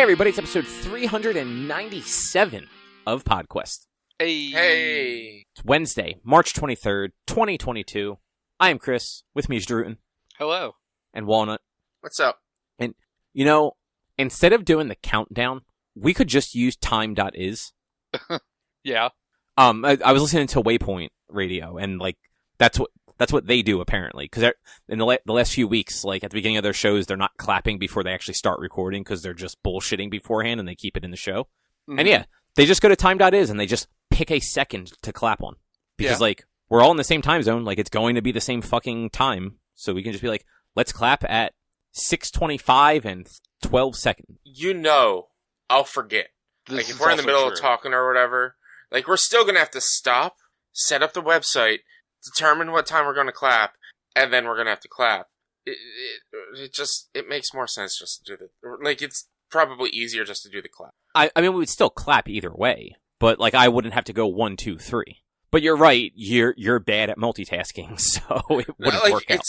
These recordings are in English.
everybody, it's episode 397 of PodQuest. Hey. It's Wednesday, March 23rd, 2022. I am Chris. With me is Druten. Hello. And Walnut. What's up? And, you know, instead of doing the countdown, we could just use time.is. Yeah. I was listening to Waypoint Radio, and, like, that's what they do, apparently. Because in the last few weeks, like, at the beginning of their shows, they're not clapping before they actually start recording because they're just bullshitting beforehand, and they keep it in the show. Mm-hmm. And, yeah, they just go to time.is, and they just pick a second to clap on. Because, like, we're all in the same time zone. Like, it's going to be the same fucking time. So we can just be like, let's clap at 6:25 and 12 seconds. You know, I'll forget. Like, if we're in the middle of talking or whatever, like, we're still going to have to stop, set up the website, determine what time we're going to clap, and then we're going to have to clap. It makes more sense just to do the, like, it's probably easier just to do the clap. I mean, we would still clap either way, but, like, I wouldn't have to go 1, 2, 3. But you're right, you're bad at multitasking, so it wouldn't work out.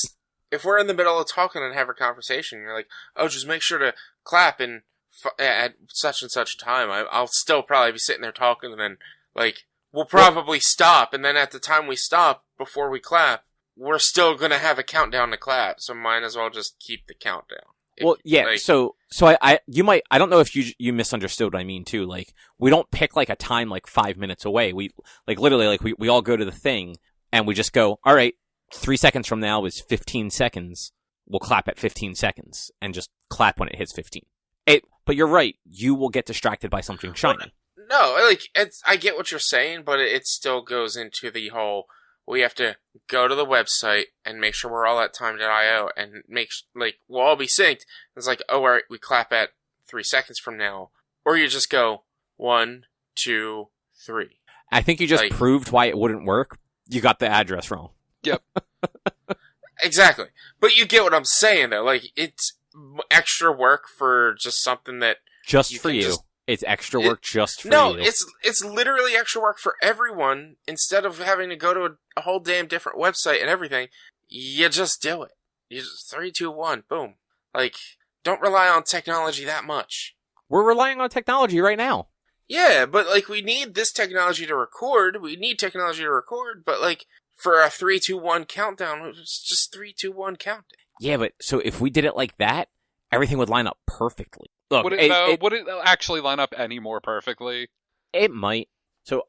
If we're in the middle of talking and have a conversation, you're like, oh, just make sure to clap at such and such time. I'll still probably be sitting there talking, and then, like, we'll probably stop, and then at the time we stop, before we clap, we're still going to have a countdown to clap, so might as well just keep the countdown. So I don't know if you misunderstood what I mean too. Like, we don't pick like a time like 5 minutes away. We like literally like we all go to the thing and we just go, all right, 3 seconds from now is 15 seconds. We'll clap at 15 seconds and just clap when it hits 15. But you're right. You will get distracted by something shiny. No, like, I get what you're saying, but it still goes into the whole, we have to go to the website and make sure we're all at time.io and we'll all be synced. It's like, oh, all right, we clap at 3 seconds from now. Or you just go 1, 2, 3. I think you just proved why it wouldn't work. You got the address wrong. Yep. Exactly. But you get what I'm saying, though. Like, it's extra work for just something that... Just for you. It's extra work just for you. No, it's literally extra work for everyone. Instead of having to go to a whole damn different website and everything, you just do it. You just 3, 2, 1, boom. Like, don't rely on technology that much. We're relying on technology right now. Yeah, but, like, we need this technology to record. We need technology to record, but, like, for a 3, 2, 1 countdown, it's just 3, 2, 1 countdown. Yeah, but so if we did it like that, everything would line up perfectly. Look, would it actually line up any more perfectly? It might. So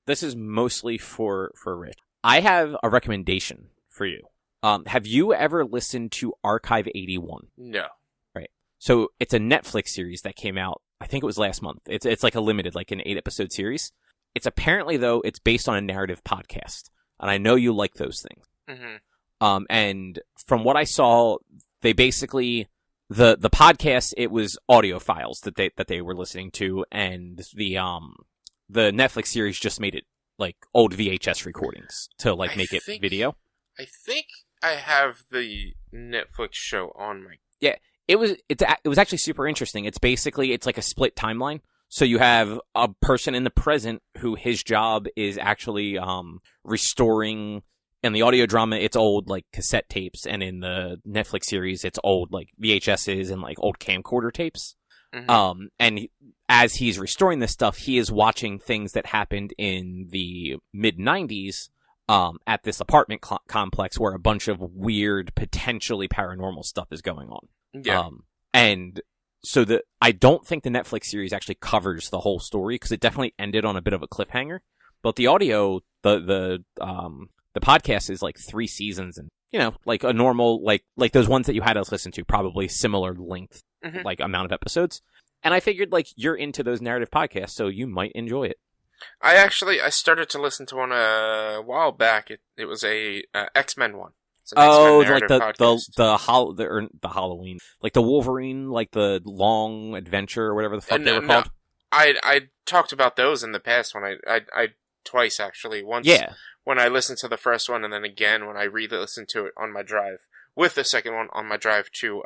this is mostly for Rich. I have a recommendation for you. Have you ever listened to Archive 81? No. Right. So it's a Netflix series that came out, I think it was last month. It's like a limited, like an 8-episode series. It's apparently, though, it's based on a narrative podcast. And I know you like those things. Mm-hmm. And from what I saw, they basically... The podcast, it was audio files that they were listening to, and the Netflix series just made it like old VHS recordings to like make it video. I think I have the Netflix show on my... Yeah, it was actually super interesting. It's like a split timeline. So you have a person in the present who his job is actually restoring. In the audio drama, it's old, like, cassette tapes, and in the Netflix series, it's old, like, VHSs and, like, old camcorder tapes. Mm-hmm. And as he's restoring this stuff, he is watching things that happened in the mid-90s at this apartment complex where a bunch of weird, potentially paranormal stuff is going on. Yeah. And so I don't think the Netflix series actually covers the whole story, because it definitely ended on a bit of a cliffhanger. But the audio, the podcast is like 3 seasons, and like a normal like those ones that you had us listen to, probably similar length, mm-hmm. like amount of episodes. And I figured like you're into those narrative podcasts, so you might enjoy it. I started to listen to one a while back. It was a X-Men one. Like the Halloween, like the Wolverine, like the Long Adventure or whatever the fuck they were called. I talked about those in the past when I twice actually. Once. Yeah. When I listened to the first one, and then again when I re-listened to it on my drive, with the second one on my drive to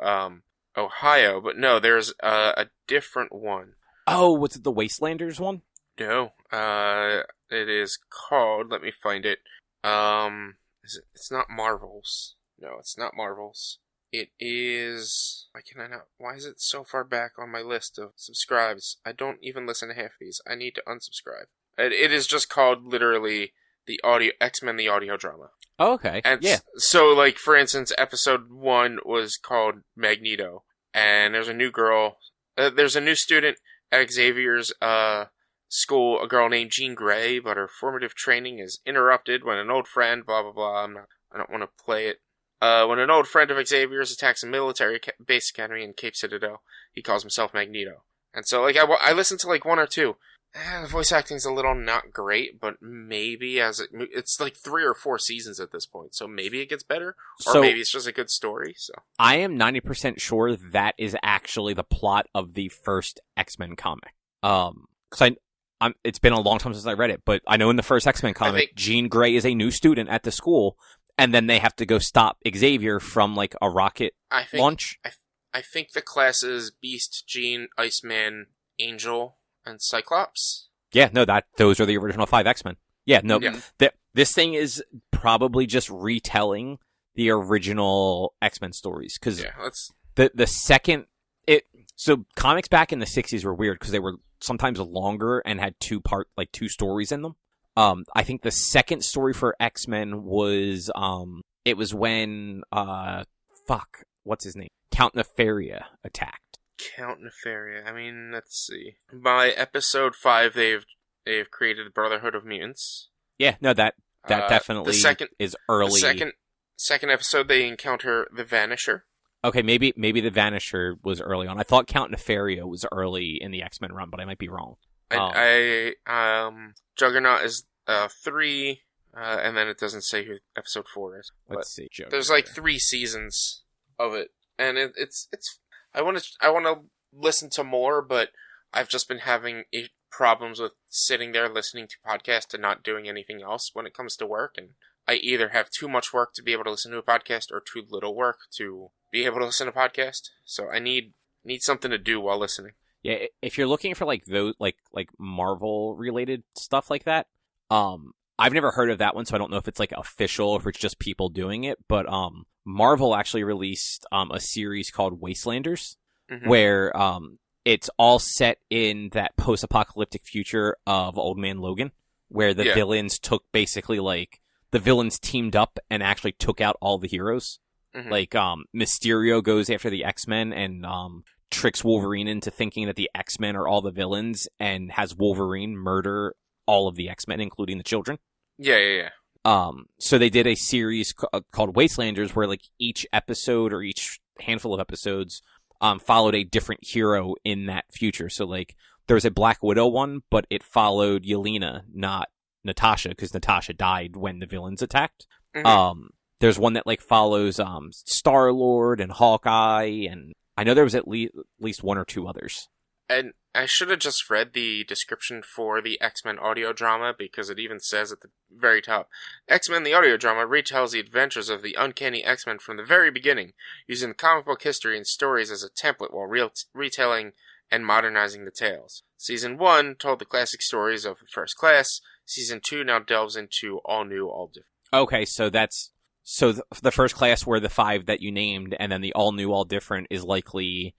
Ohio. But no, there's a different one. Oh, was it the Wastelanders one? No, it is called, let me find it. It's not Marvels. No, it's not Marvels. It is... Why can I not... Why is it so far back on my list of subscribes? I don't even listen to half of these. I need to unsubscribe. It is just called, literally, the audio X-Men the audio drama. Oh, okay. And yeah. So, like, for instance, episode 1 was called Magneto. And there's a new girl... there's a new student at Xavier's school, a girl named Jean Grey, but her formative training is interrupted when an old friend, blah, blah, blah. I don't want to play it. When an old friend of Xavier's attacks a military base academy in Cape Citadel, he calls himself Magneto. And so, like, I listened to, like, 1 or 2. The voice acting's a little not great, but maybe it's like 3 or 4 seasons at this point, so maybe it gets better, or maybe it's just a good story. So I am 90% sure that is actually the plot of the first X-Men comic. Because it's been a long time since I read it, but I know in the first X-Men comic, Jean Grey is a new student at the school, and then they have to go stop Xavier from, like, a rocket launch. I think the classes Beast, Jean, Iceman, Angel, and Cyclops. Yeah, no, those are the original 5 X-Men. Yeah, no, this thing is probably just retelling the original X-Men stories, because the second so comics back in the 60s were weird because they were sometimes longer and had 2 stories in them. I think the second story for X-Men was it was when what's his name? Count Nefaria attacked. Count Nefaria. I mean, let's see. By episode 5, they've created the Brotherhood of Mutants. Yeah, no, that definitely is early. The second episode, they encounter the Vanisher. Okay, maybe the Vanisher was early on. I thought Count Nefaria was early in the X-Men run, but I might be wrong. Juggernaut is 3, and then it doesn't say who episode 4 is. Let's see. There's like 3 seasons of it, and it's. I want to listen to more, but I've just been having problems with sitting there listening to podcasts and not doing anything else when it comes to work. And I either have too much work to be able to listen to a podcast or too little work to be able to listen to a podcast. So I need something to do while listening. Yeah, if you're looking for like those like Marvel related stuff like that, I've never heard of that one, so I don't know if it's like official or if it's just people doing it. But Marvel actually released a series called Wastelanders, where it's all set in that post-apocalyptic future of Old Man Logan, where the villains took basically like the villains teamed up and actually took out all the heroes. Like Mysterio goes after the X-Men and tricks Wolverine into thinking that the X-Men are all the villains and has Wolverine murder all of the X-Men, including the children. Yeah. So they did a series called Wastelanders where like each episode or each handful of episodes followed a different hero in that future. So like there was a Black Widow one, but it followed Yelena, not Natasha, because Natasha died when the villains attacked. There's one that like follows Star-Lord and Hawkeye, and I know there was at least 1 or 2 others. And I should have just read the description for the X-Men audio drama, because it even says at the very top, X-Men the audio drama retells the adventures of the uncanny X-Men from the very beginning, using comic book history and stories as a template while retelling and modernizing the tales. Season 1 told the classic stories of the First Class. Season 2 now delves into all new, all different. Okay, so the First Class were the 5 that you named, and then the all new, all different is likely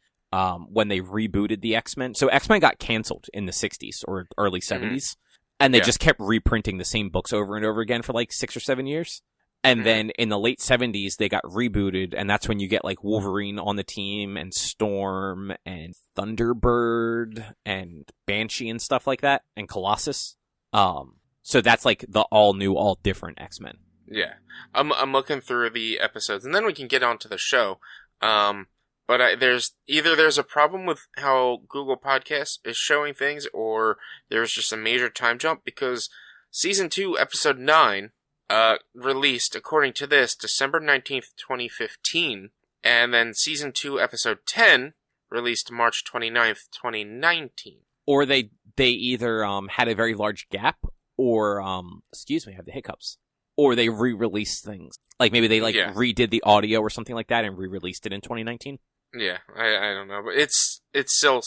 when they rebooted the X-Men. So X-Men got canceled in the 60s or early 70s, and they just kept reprinting the same books over and over again for like 6 or 7 years. And then in the late 70s, they got rebooted, and that's when you get like Wolverine on the team, and Storm, and Thunderbird, and Banshee, and stuff like that, and Colossus. So that's like the all new, all different X-Men. Yeah, I'm looking through the episodes, and then we can get on to the show. But there's a problem with how Google Podcasts is showing things, or there's just a major time jump, because Season 2, Episode 9, released, according to this, December 19th, 2015, and then Season 2, Episode 10, released March 29th, 2019. Or they either had a very large gap, or, excuse me, I have the hiccups. Or they re-released things. Like maybe they redid the audio or something like that and re-released it in 2019. Yeah, I don't know, but it's still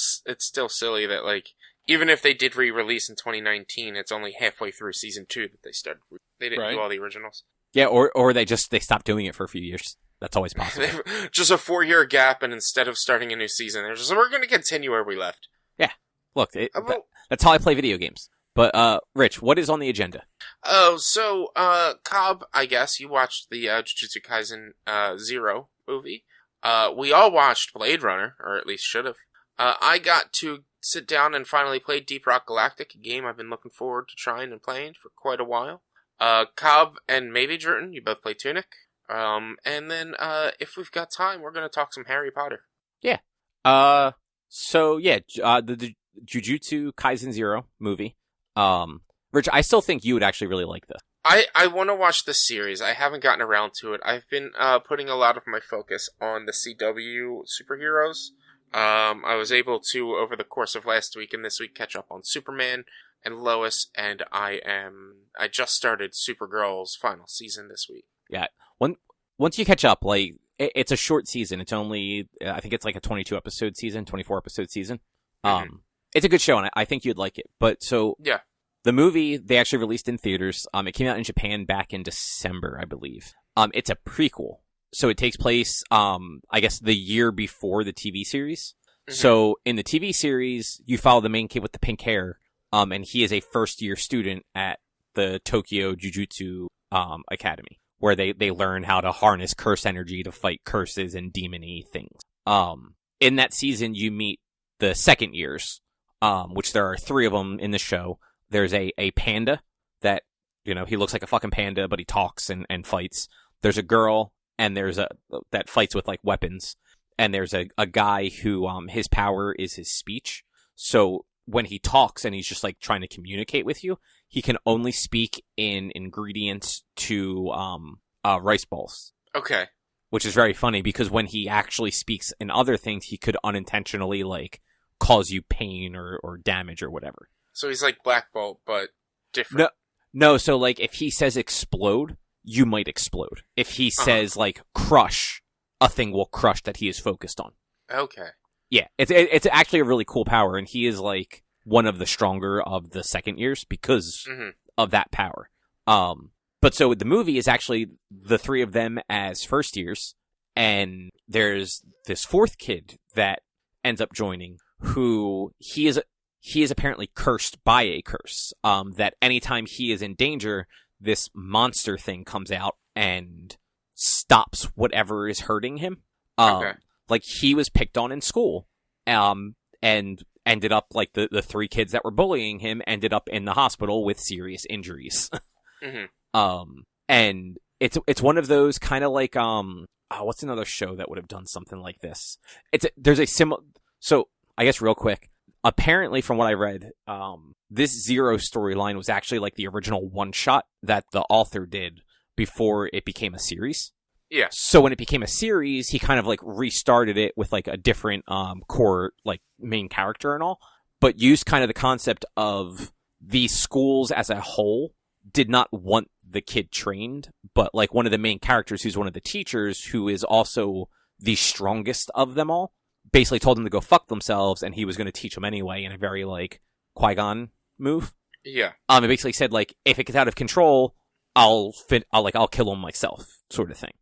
silly that like even if they did re-release in 2019, it's only halfway through Season 2 that they started. They didn't do all the originals. Yeah, or they stopped doing it for a few years. That's always possible. Just a 4-year gap, and instead of starting a new season, they're just, we're going to continue where we left. Yeah. Look, that's how I play video games. But, Rich, what is on the agenda? Oh, so, Cobb, I guess, you watched the Jujutsu Kaisen Zero movie. We all watched Blade Runner, or at least should have. I got to sit down and finally play Deep Rock Galactic, a game I've been looking forward to trying and playing for quite a while. Cobb and maybe Jordan, you both play Tunic. And then, if we've got time, we're going to talk some Harry Potter. Yeah. The Jujutsu Kaisen Zero movie. Rich, I still think you would actually really like this. I want to watch this series. I haven't gotten around to it. I've been putting a lot of my focus on the CW superheroes. I was able to, over the course of last week and this week, catch up on Superman and Lois, and I just started Supergirl's final season this week. Yeah. Once you catch up, like, it's a short season. It's only, I think it's like a 22 episode season, 24 episode season. Mm-hmm. It's a good show, and I think you'd like it. But so, yeah. The movie, they actually released in theaters. It came out in Japan back in December, I believe. It's a prequel. So it takes place, I guess, the year before the TV series. Mm-hmm. So in the TV series, you follow the main kid with the pink hair, and he is a first-year student at the Tokyo Jujutsu Academy, where they learn how to harness curse energy to fight curses and demon-y things. In that season, you meet the second years, which there are 3 of them in the show. There's a panda that, he looks like a fucking panda, but he talks and fights. There's a girl, and there's that fights with, like, weapons. And there's a guy who, his power is his speech. So when he talks and he's just, like, trying to communicate with you, he can only speak in ingredients to, rice balls. Okay. Which is very funny, because when he actually speaks in other things, he could unintentionally, like, cause you pain or damage or whatever. So he's like Black Bolt, but different. No, so, like, if he says explode, you might explode. If he says, like, crush, a thing will crush that he is focused on. Okay. Yeah, it's actually a really cool power, and he is, like, one of the stronger of the second years because of that power. But so the movie is actually the 3 of them as first years, and there's this 4th kid that ends up joining, who he is apparently cursed by a curse, that anytime he is in danger, this monster thing comes out and stops whatever is hurting him. Okay. Like, he was picked on in school, and ended up, like, the 3 kids that were bullying him ended up in the hospital with serious injuries. And it's one of those kind of like, what's another show that would have done something like this? There's a similar, so I guess real quick, apparently, from what I read, this Zero storyline was actually like the original one-shot that the author did before it became a series. Yeah. So when it became a series, he kind of like restarted it with like a different core like main character and all, but used kind of the concept of these schools as a whole did not want the kid trained, but like one of the main characters who's one of the teachers, who is also the strongest of them all, basically told them to go fuck themselves, and he was going to teach them anyway in a very like Qui-Gon move. Yeah. It basically said like, if it gets out of control, I'll kill him myself, sort of thing.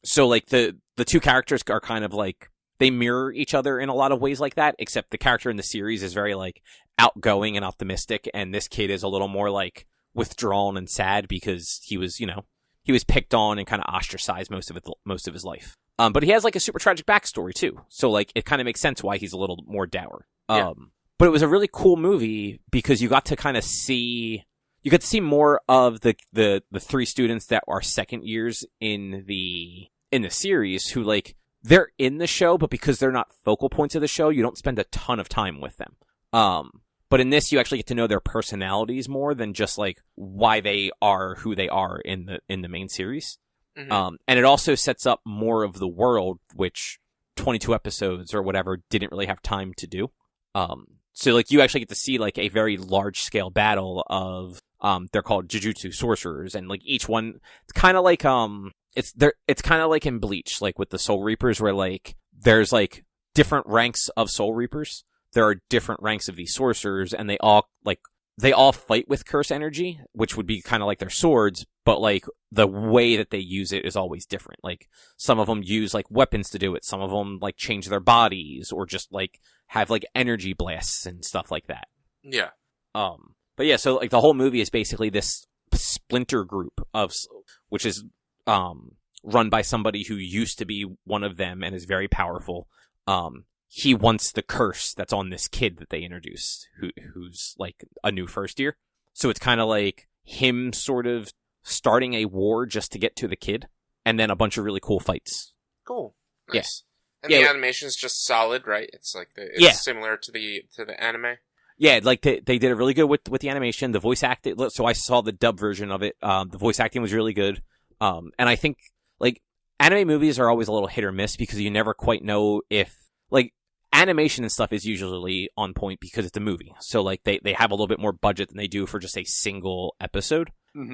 So like the 2 characters are kind of like, they mirror each other in a lot of ways like that, except the character in the series is very like outgoing and optimistic, and this kid is a little more like withdrawn and sad because he was picked on and kind of ostracized most of his life. But he has like a super tragic backstory too, so like it kind of makes sense why he's a little more dour. Yeah. But it was a really cool movie because you got to kind of see more of the 3 students that are second years in the series, who like, they're in the show, but because they're not focal points of the show, you don't spend a ton of time with them. But in this, you actually get to know their personalities more than just like why they are who they are in the main series. Mm-hmm. And it also sets up more of the world, which 22 episodes or whatever didn't really have time to do. So like, you actually get to see like a very large scale battle of, they're called Jujutsu sorcerers, and like each one, it's kind of like, it's kind of like in Bleach, like with the Soul Reapers, where like there's like different ranks of Soul Reapers. There are different ranks of these sorcerers, and they all fight with curse energy, which would be kind of like their swords, but like the way that they use it is always different. Like some of them use like weapons to do it. Some of them like change their bodies or just like have like energy blasts and stuff like that. Yeah. But yeah, so like the whole movie is basically this splinter group which is run by somebody who used to be one of them and is very powerful. He wants the curse that's on this kid that they introduced, who's like a new first year. So it's kind of like him sort of starting a war just to get to the kid, and then a bunch of really cool fights. Cool. Nice. Yeah. And Yeah, the animation's just solid, right? It's like Yeah. similar to the anime. Yeah, like they did it really good with the animation, the voice acting. So I saw the dub version of it. The voice acting was really good. And I think like anime movies are always a little hit or miss because you never quite know if like animation and stuff is usually on point because it's a movie. So like they have a little bit more budget than they do for just a single episode,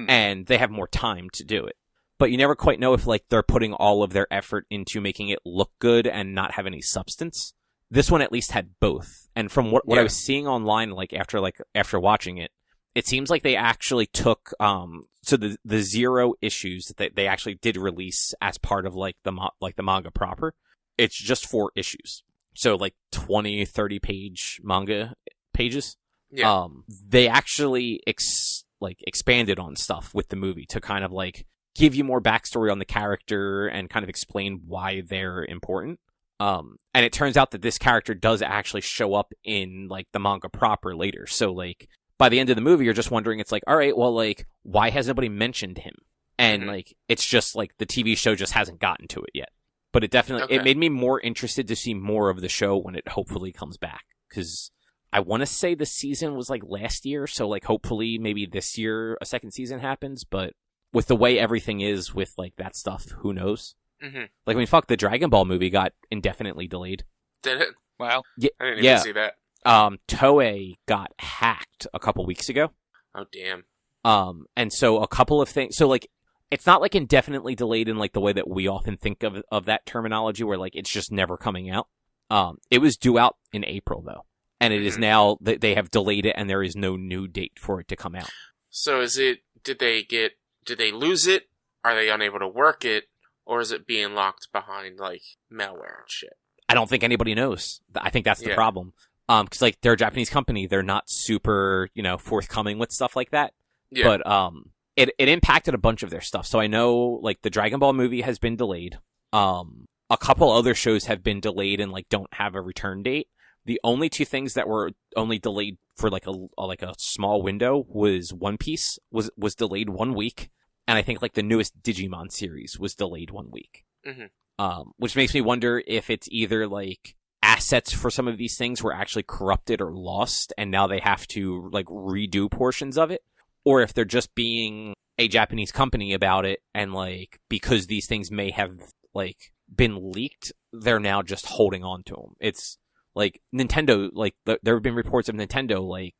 and they have more time to do it. But you never quite know if like they're putting all of their effort into making it look good and not have any substance. This one at least had both. And from what I was seeing online, like after watching it, it seems like they actually took so the 0 issues that they actually did release as part of like the manga proper. It's just 4 issues. So like 20, 30 page manga pages. Yeah. They actually expanded on stuff with the movie to kind of like give you more backstory on the character and kind of explain why they're important. And it turns out that this character does actually show up in like the manga proper later. So like by the end of the movie, you're just wondering, it's like, all right, well, like, why has nobody mentioned him? And like, it's just like the TV show just hasn't gotten to it yet. But it definitely, it made me more interested to see more of the show when it hopefully comes back. Because I want to say the season was like last year. So like, hopefully maybe this year a second season happens. But with the way everything is with like that stuff, who knows? Like, I mean, fuck, the Dragon Ball movie got indefinitely delayed. Did it? Wow. Yeah, I didn't even see that. Toei got hacked a couple weeks ago. Oh, damn. And so a couple of things, so like, it's not like indefinitely delayed in like the way that we often think of that terminology where like it's just never coming out. It was due out in April though. And it is now that they have delayed it and there is no new date for it to come out. So did they lose it? Are they unable to work it? Or is it being locked behind like malware and shit? I don't think anybody knows. I think that's the problem. Cause like they're a Japanese company. They're not super, forthcoming with stuff like that. Yeah. But, it impacted a bunch of their stuff. So I know like the Dragon Ball movie has been delayed. A couple other shows have been delayed and like don't have a return date. The only 2 things that were only delayed for like a small window was One Piece was delayed 1 week. And I think like the newest Digimon series was delayed 1 week. Which makes me wonder if it's either like assets for some of these things were actually corrupted or lost and now they have to like redo portions of it. Or if they're just being a Japanese company about it and like because these things may have like been leaked, they're now just holding on to them. It's like Nintendo, like there have been reports of Nintendo, like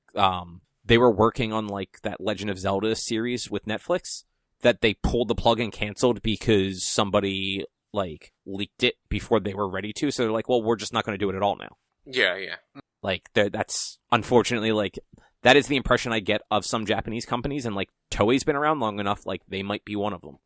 they were working on like that Legend of Zelda series with Netflix that they pulled the plug and canceled because somebody like leaked it before they were ready to. So they're like, well, we're just not going to do it at all now. Yeah. Like that's unfortunately like that is the impression I get of some Japanese companies, and like Toei's been around long enough, like they might be one of them.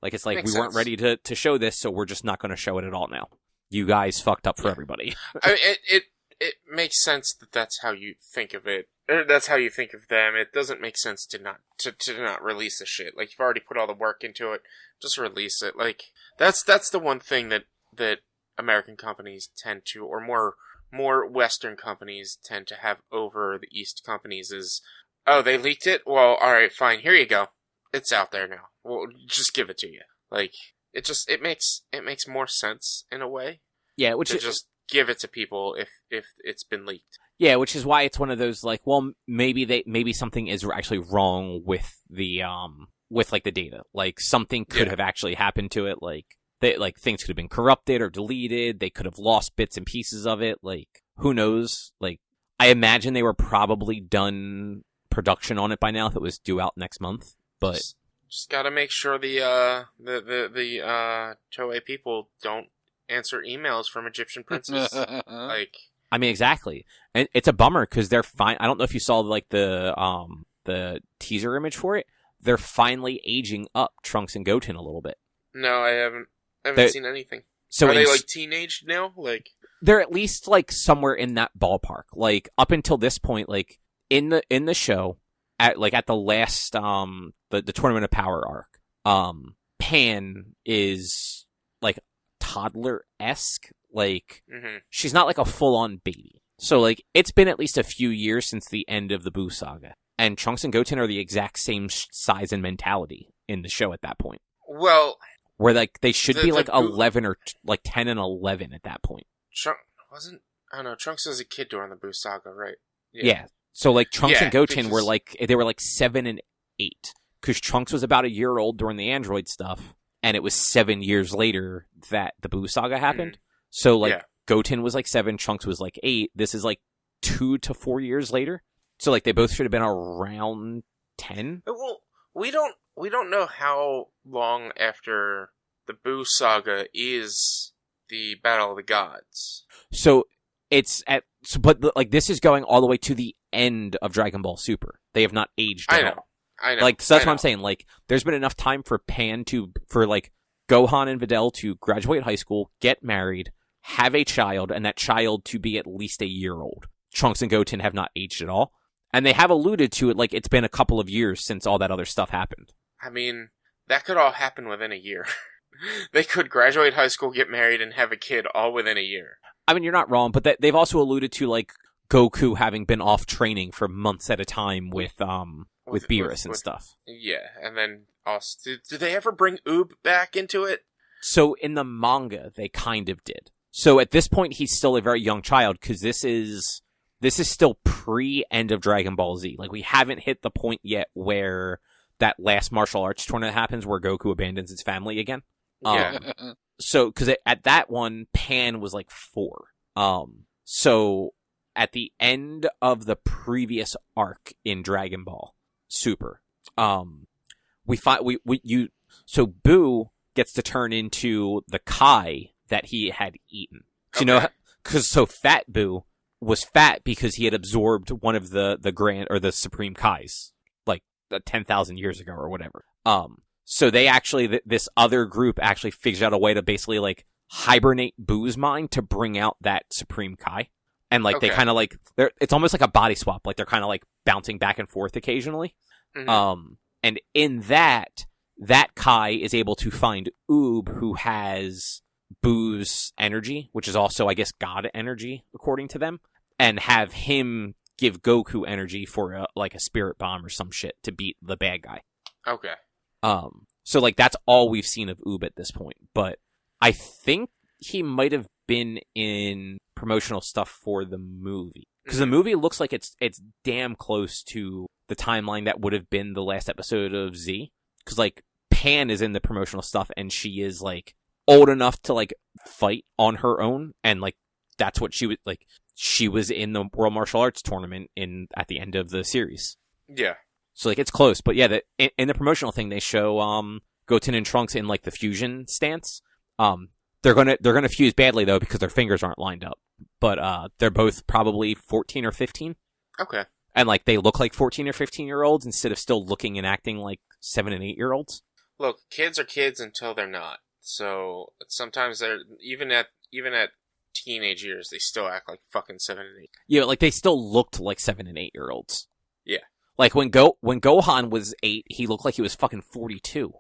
Like it's like we weren't ready to show this, so we're just not going to show it at all now. You guys fucked up for everybody. I mean, it makes sense that that's how you think of it. Or that's how you think of them. It doesn't make sense to not release the shit. Like you've already put all the work into it, just release it. Like that's the one thing that American companies tend to, or more Western companies tend to have over the East companies is, oh, they leaked it? Well, alright, fine, here you go. It's out there now. We'll just give it to you. Like, it makes more sense in a way. Yeah, to just give it to people if it's been leaked. Yeah, which is why it's one of those like, well, maybe something is actually wrong with the with like the data. Like something could have actually happened to it, like things could have been corrupted or deleted. They could have lost bits and pieces of it. Like, who knows? Like, I imagine they were probably done production on it by now if it was due out next month. But just gotta make sure the Toei people don't answer emails from Egyptian princes. Like, I mean, exactly. And it's a bummer because they're fine. I don't know if you saw like the teaser image for it. they're finally aging up Trunks and Goten a little bit. No, I haven't seen anything. So are they like teenage now? Like they're at least like somewhere in that ballpark. Like up until this point, like in the show, at the last the Tournament of Power arc, Pan is like toddler-esque. Like she's not like a full-on baby. So like it's been at least a few years since the end of the Buu saga, and Trunks and Goten are the exact same size and mentality in the show at that point. Well, where like they should be like 11 or like 10 and 11 at that point. I don't know, Trunks was a kid during the Buu saga, right? Yeah. So like Trunks and Goten were like 7 and 8 because Trunks was about a year old during the android stuff, and it was 7 years later that the Buu saga happened. So like Goten was like 7, Trunks was like 8. This is like 2 to 4 years later. So like they both should have been around 10. Well, we don't know how long after the Buu saga is the Battle of the Gods. So but this is going all the way to the end of Dragon Ball Super. They have not aged at all. I know. Like so that's what I'm saying. Like there's been enough time for like Gohan and Videl to graduate high school, get married, have a child, and that child to be at least a year old. Trunks and Goten have not aged at all. And they have alluded to it like it's been a couple of years since all that other stuff happened. I mean, that could all happen within a year. They could graduate high school, get married, and have a kid all within a year. I mean, you're not wrong, but they've also alluded to like Goku having been off training for months at a time with Beerus and stuff. Yeah, and then also, did they ever bring Oob back into it? So in the manga, they kind of did. So at this point, he's still a very young child because this is still pre-end of Dragon Ball Z. Like we haven't hit the point yet where that last martial arts tournament happens where Goku abandons his family again. Yeah. So, because at that one, Pan was like 4. So at the end of the previous arc in Dragon Ball Super, so Buu gets to turn into the Kai that he had eaten. So, you know, because Fat Buu was fat because he had absorbed one of the grand or the Supreme Kais like 10,000 years ago or whatever. So they actually, this other group actually figured out a way to basically like hibernate Buu's mind to bring out that Supreme Kai. And like they kind of like, it's almost like a body swap. Like they're kind of like bouncing back and forth occasionally. Mm-hmm. And in that Kai is able to find Oob, who has Buu's energy, which is also, I guess, God energy, according to them, and have him give Goku energy for a spirit bomb or some shit to beat the bad guy. Okay. So like that's all we've seen of Oob at this point, but I think he might have been in promotional stuff for the movie because the movie looks like it's damn close to the timeline that would have been the last episode of Z. Because like Pan is in the promotional stuff and she is like old enough to like fight on her own, and like that's what she was like. She was in the World Martial Arts Tournament at the end of the series. Yeah. So like it's close, but yeah, in the promotional thing they show Goten and Trunks in like the fusion stance. They're gonna fuse badly though because their fingers aren't lined up. But they're both probably 14 or 15. Okay. And like they look like 14 or 15-year-olds instead of still looking and acting like 7 and 8-year-olds. Look, kids are kids until they're not. So sometimes they're even at teenage years they still act like fucking 7 and 8. Yeah, like they still looked like 7 and 8-year-olds. Yeah. Like when Gohan was 8, he looked like he was fucking 42.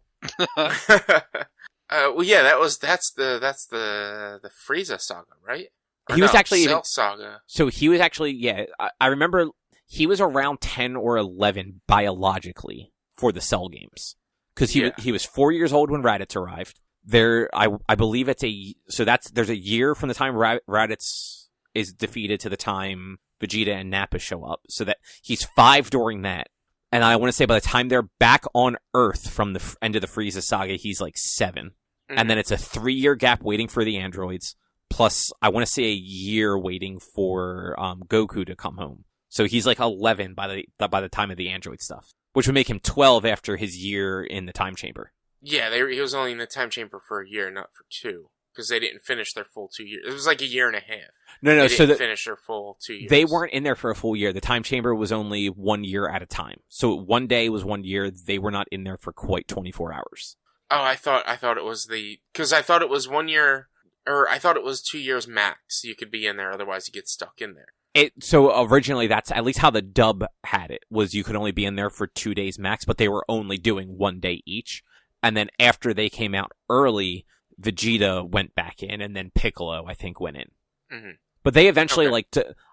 Well, yeah, that's the Frieza saga, right? Or he was actually Cell saga. So he was actually I remember he was around 10 or 11 biologically for the Cell games because he was 4 years old when Raditz arrived. I believe there's a year from the time Raditz is defeated to the time Vegeta and Nappa show up, so that he's 5 during that. And I want to say by the time they're back on Earth from the end of the Frieza saga, he's like 7. Mm-hmm. And then it's a 3-year gap waiting for the androids, plus I want to say a year waiting for Goku to come home. So he's like 11 by the time of the android stuff, which would make him 12 after his year in the time chamber. Yeah, he was only in the time chamber for a year, not for 2. because they didn't finish their full 2 years. It was like a year and a half. No, They didn't finish their full 2 years. They weren't in there for a full year. The time chamber was only 1 year at a time. So one day was 1 year. They were not in there for quite 24 hours. Oh, I thought it was because I thought it was 1 year, or I thought it was 2 years max. You could be in there, otherwise you get stuck in there. So originally, that's at least how the dub had it, was you could only be in there for 2 days max, but they were only doing 1 day each. And then after they came out early, Vegeta went back in, and then Piccolo, I think, went in. Mm-hmm. But they eventually,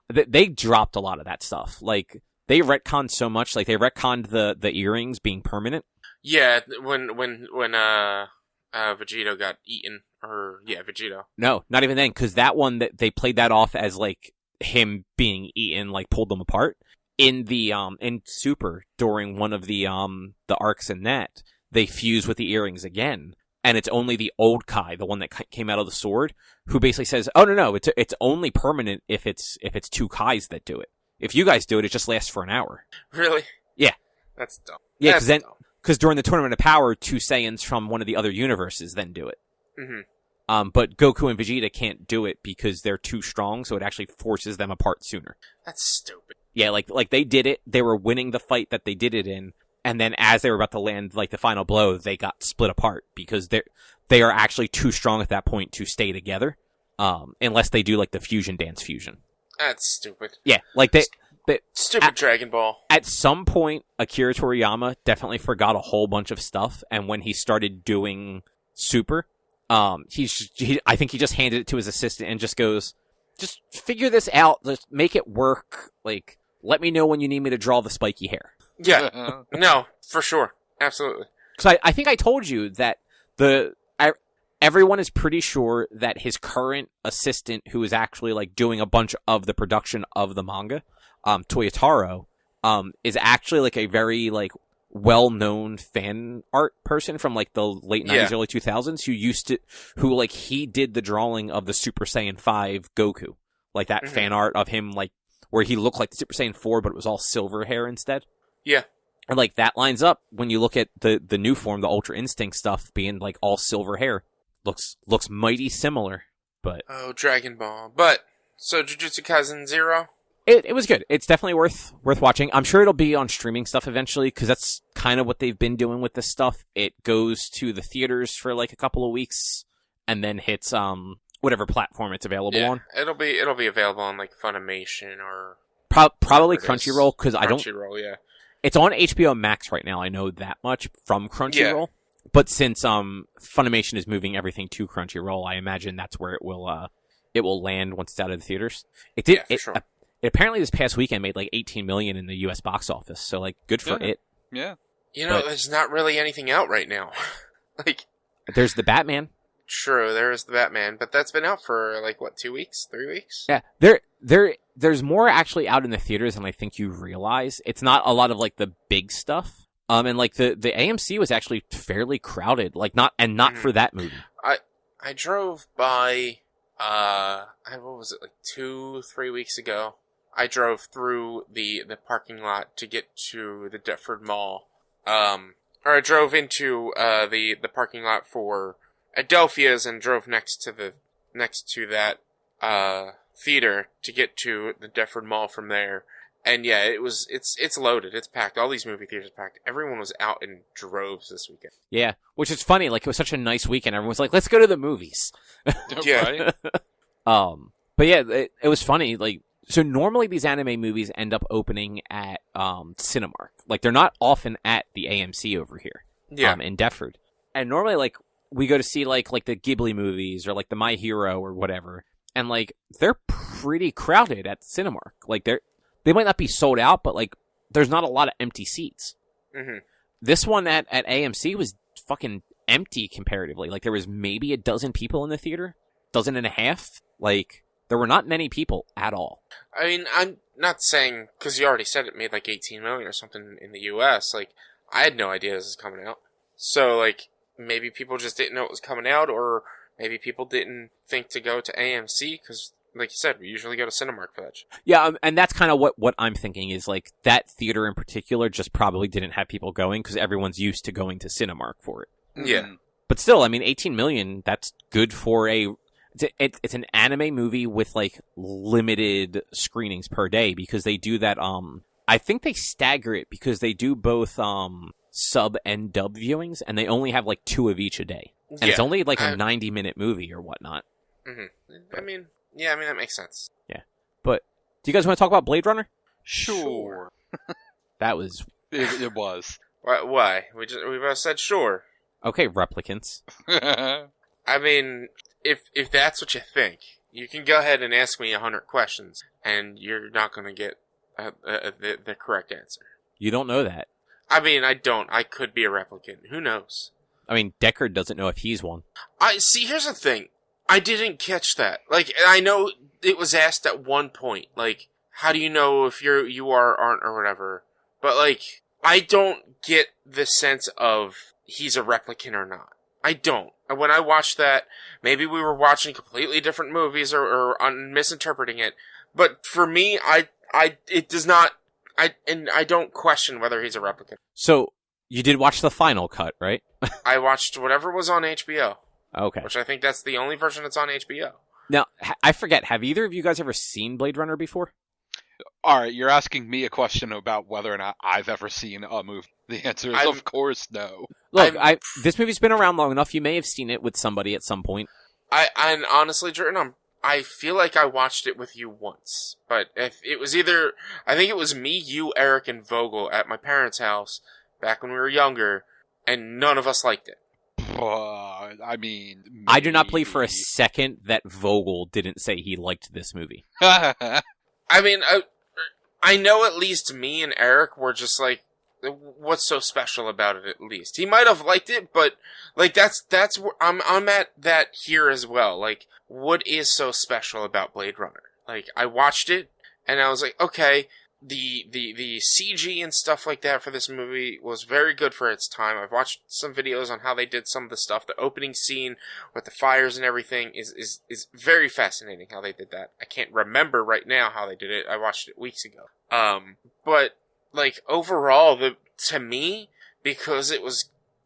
they dropped a lot of that stuff. Like, they retconned so much, like, they retconned the earrings being permanent. Yeah, when Vegito got eaten, Vegito. No, not even then, because that one, that they played that off as, like, him being eaten, like, pulled them apart. In the, in Super, during one of the arcs in that, they fuse with the earrings again. And it's only the old Kai, the one that came out of the sword, who basically says, "Oh no, it's only permanent if it's two Kais that do it. If you guys do it, it just lasts for an hour." Really? Yeah. That's dumb. Yeah, because during the Tournament of Power, 2 Saiyans from one of the other universes then do it. Mm-hmm. But Goku and Vegeta can't do it because they're too strong, so it actually forces them apart sooner. That's stupid. Yeah, like they did it. They were winning the fight that they did it in. And then as they were about to land, like, the final blow, they got split apart because they are actually too strong at that point to stay together, unless they do, like, the fusion dance fusion. That's stupid. Yeah, like, stupid Dragon Ball. At some point, Akira Toriyama definitely forgot a whole bunch of stuff, and when he started doing Super, I think he just handed it to his assistant and just goes, "Just figure this out, just make it work, like, let me know when you need me to draw the spiky hair." Yeah, no, for sure. Absolutely. Because I think I told you that everyone is pretty sure that his current assistant, who is actually, like, doing a bunch of the production of the manga, Toyotaro, is actually, like, a very, like, well-known fan art person from, like, the late 90s, early 2000s, who, like, he did the drawing of the Super Saiyan 5 Goku. Like, that fan art of him, like, where he looked like the Super Saiyan 4, but it was all silver hair instead. Yeah. And, like, that lines up when you look at the new form, the Ultra Instinct stuff being, like, all silver hair. Looks mighty similar, but... Oh, Dragon Ball. But, so Jujutsu Kaisen 0? It was good. It's definitely worth watching. I'm sure it'll be on streaming stuff eventually, because that's kind of what they've been doing with this stuff. It goes to the theaters for, like, a couple of weeks, and then hits, whatever platform it's available on. It'll be available on, like, Funimation or... Probably Crunchyroll, because I don't... Crunchyroll, yeah. It's on HBO Max right now, I know that much, from Crunchyroll. Yeah. But since Funimation is moving everything to Crunchyroll, I imagine that's where it will land once it's out of the theaters. It did. Yeah, for sure. It apparently this past weekend made like $18 million in the U.S. box office, so like good for it. Yeah. You know, there's not really anything out right now. Like, there's the Batman. True, there is the Batman, but that's been out for like what, 2 weeks, 3 weeks? Yeah, there's more actually out in the theaters than I think you realize. It's not a lot of like the big stuff. And like the AMC was actually fairly crowded, like not for that movie. I drove by, what was it, like 2-3 weeks ago? I drove through the parking lot to get to the Deptford Mall. Or I drove into the parking lot for Adelphia's and drove next to that theater to get to the Deptford Mall from there. And yeah, it's loaded. It's packed. All these movie theaters are packed. Everyone was out in droves this weekend. Yeah, which is funny. Like, it was such a nice weekend. Everyone was like, "Let's go to the movies." Yeah. But yeah, it was funny. Like, so normally these anime movies end up opening at Cinemark. Like, they're not often at the AMC over here. Yeah. In Deptford. And normally, like, we go to see like the Ghibli movies or like the My Hero or whatever, and like they're pretty crowded at Cinemark. Like, they might not be sold out, but like there's not a lot of empty seats. Mm-hmm. This one at AMC was fucking empty comparatively. Like, there was maybe a dozen people in the theater, dozen and a half. Like, there were not many people at all. I mean, I'm not saying, because you already said it made like 18 million or something in the US. Like, I had no idea this was coming out. So like, maybe people just didn't know it was coming out, or maybe people didn't think to go to AMC, because like you said, we usually go to Cinemark for that. Yeah, and that's kind of what I'm thinking is, like, that theater in particular just probably didn't have people going because everyone's used to going to Cinemark for it. Yeah. But still, I mean, 18 million, that's good for it's an anime movie with, like, limited screenings per day, because they do that, I think they stagger it because they do both, sub and dub viewings, and they only have, like, 2 of each a day. And it's only, like, a 90-minute movie or whatnot. Mm-hmm. I mean, that makes sense. Yeah. But, do you guys want to talk about Blade Runner? Sure. That was... It was. Why? We both said sure. Okay, replicants. I mean, if that's what you think, you can go ahead and ask me 100 questions, and you're not going to get the correct answer. You don't know that. I mean, I don't. I could be a replicant. Who knows? I mean, Deckard doesn't know if he's one. See, here's the thing. I didn't catch that. Like, I know it was asked at one point, like, how do you know if you aren't, or whatever? But, like, I don't get the sense of he's a replicant or not. I don't. When I watched that, maybe we were watching completely different movies or misinterpreting it. But for me, it does not. I don't question whether he's a replicant. So you did watch the final cut, right? I watched whatever was on HBO. Okay. Which I think that's the only version that's on HBO. Now, I forget. Have either of you guys ever seen Blade Runner before? All right, you're asking me a question about whether or not I've ever seen a movie. The answer is, of course, no. Look, this movie's been around long enough. You may have seen it with somebody at some point. And honestly, Jordan, I feel like I watched it with you once. But if it was either... I think it was me, you, Eric, and Vogel at my parents' house back when we were younger, and none of us liked it. I mean... Maybe. I do not believe for a second that Vogel didn't say he liked this movie. I mean, I know at least me and Eric were just like, what's so special about it? At least he might have liked it, but like that's where I'm at that here as well. Like, what is so special about Blade Runner? Like, I watched it and I was like, okay, the CG and stuff like that for this movie was very good for its time. I've watched some videos on how they did some of the stuff. The opening scene with the fires and everything is very fascinating how they did that. I can't remember right now how they did it. I watched it weeks ago. But like overall, to me, because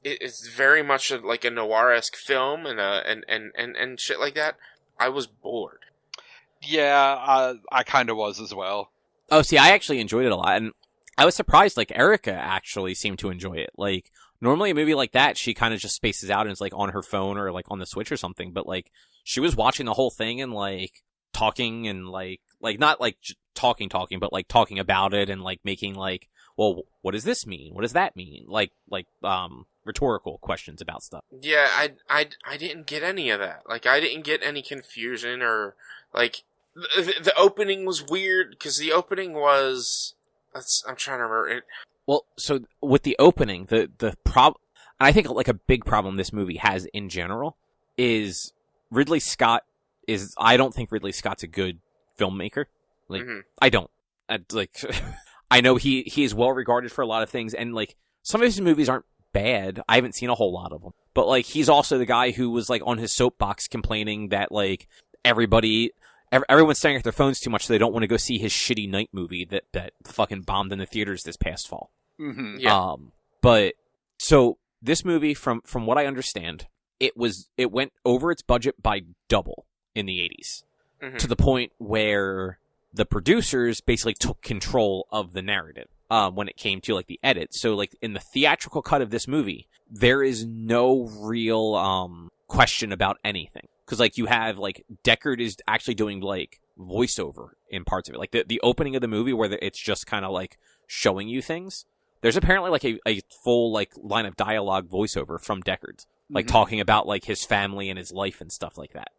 it's very much like a noir-esque film and shit like that, I was bored. Yeah, I kind of was as well. Oh, see, I actually enjoyed it a lot, and I was surprised, like, Erica actually seemed to enjoy it. Like, normally a movie like that, she kind of just spaces out and is, like, on her phone or, like, on the Switch or something, but, like, she was watching the whole thing and, like, talking and, like, not, like, talking, but, like, talking about it and, like, making, like, well, what does this mean? What does that mean? Like, rhetorical questions about stuff. Yeah, I didn't get any of that. Like, I didn't get any confusion or, like... The opening was weird, because the opening was... I'm trying to remember it. Well, so with the opening, the problem... And I think like a big problem this movie has in general is Ridley Scott is... I don't think Ridley Scott's a good filmmaker. Like, I don't. I know he is well regarded for a lot of things, and like some of his movies aren't bad. I haven't seen a whole lot of them. But like he's also the guy who was like on his soapbox complaining that like everyone's staring at their phones too much, so they don't want to go see his shitty Night movie that fucking bombed in the theaters this past fall. Mm-hmm. Yeah. But so this movie, from what I understand, it went over its budget by double in the 80s, to the point where the producers basically took control of the narrative when it came to like the edit. So like in the theatrical cut of this movie, there is no real question about anything. Because, like, you have, like, Deckard is actually doing, like, voiceover in parts of it. Like, the opening of the movie where it's just kind of, like, showing you things. There's apparently, like, a full, like, line of dialogue voiceover from Deckard. Like, talking about, like, his family and his life and stuff like that.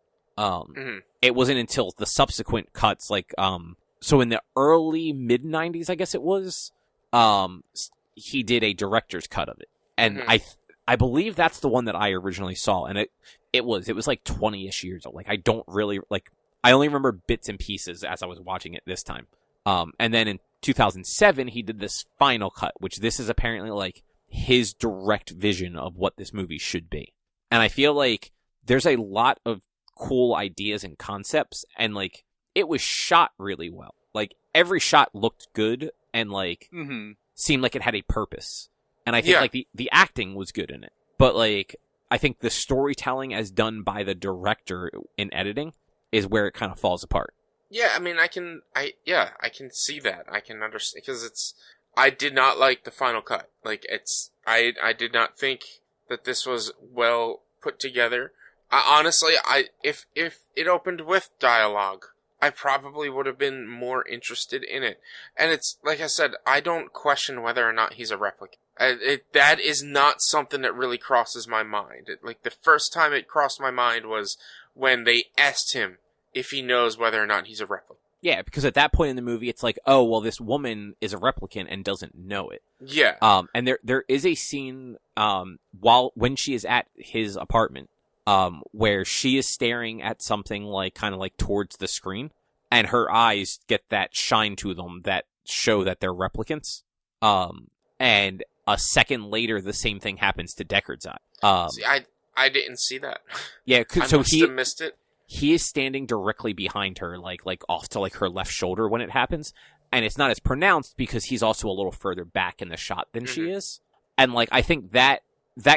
It wasn't until the subsequent cuts, like, so in the early, mid-90s, I guess it was, he did a director's cut of it. And I believe that's the one that I originally saw, and it was like 20-ish years old. Like, I don't really, like, I only remember bits and pieces as I was watching it this time. And then in 2007, he did this final cut, which this is apparently, like, his direct vision of what this movie should be. And I feel like there's a lot of cool ideas and concepts, and, like, it was shot really well. Like, every shot looked good, and, like, seemed like it had a purpose. And I think, like, the acting was good in it. But, like, I think the storytelling as done by the director in editing is where it kind of falls apart. Yeah, I mean, I can see that. I can understand, because I did not like the final cut. Like, I did not think that this was well put together. Honestly, if it opened with dialogue, I probably would have been more interested in it. And it's, like I said, I don't question whether or not he's a replicant. That is not something that really crosses my mind. Like, the first time it crossed my mind was when they asked him if he knows whether or not he's a replicant. Yeah, because at that point in the movie, it's like, oh, well, this woman is a replicant and doesn't know it. Yeah. And there is a scene, when she is at his apartment, where she is staring at something like, kind of like towards the screen, and her eyes get that shine to them that show that they're replicants. And a second later, the same thing happens to Deckard's eye. See, I didn't see that. Yeah, I so must have missed it. He is standing directly behind her, like off to like her left shoulder when it happens, and it's not as pronounced because he's also a little further back in the shot than she is. And like, I think that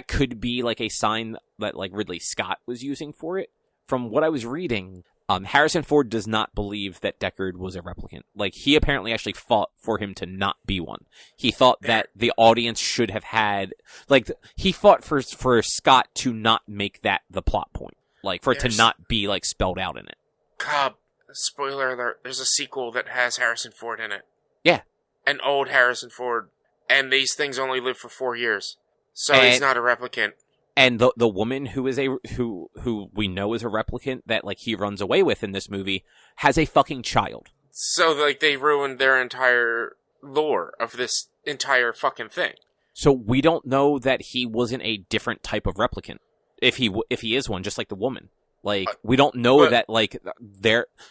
could be like a sign that like Ridley Scott was using for it. From what I was reading, Harrison Ford does not believe that Deckard was a replicant. Like, he apparently actually fought for him to not be one. He thought that the audience should have had, like, he fought for Scott to not make that the plot point. Like, for it to not be, like, spelled out in it. Cobb, spoiler alert, there's a sequel that has Harrison Ford in it. Yeah. An old Harrison Ford. And these things only live for 4 years. So he's not a replicant. And the woman who is who we know is a replicant that, like, he runs away with in this movie has a fucking child. So, like, they ruined their entire lore of this entire fucking thing. So we don't know that he wasn't a different type of replicant. If he is one, just like the woman. Like, we don't know that, like,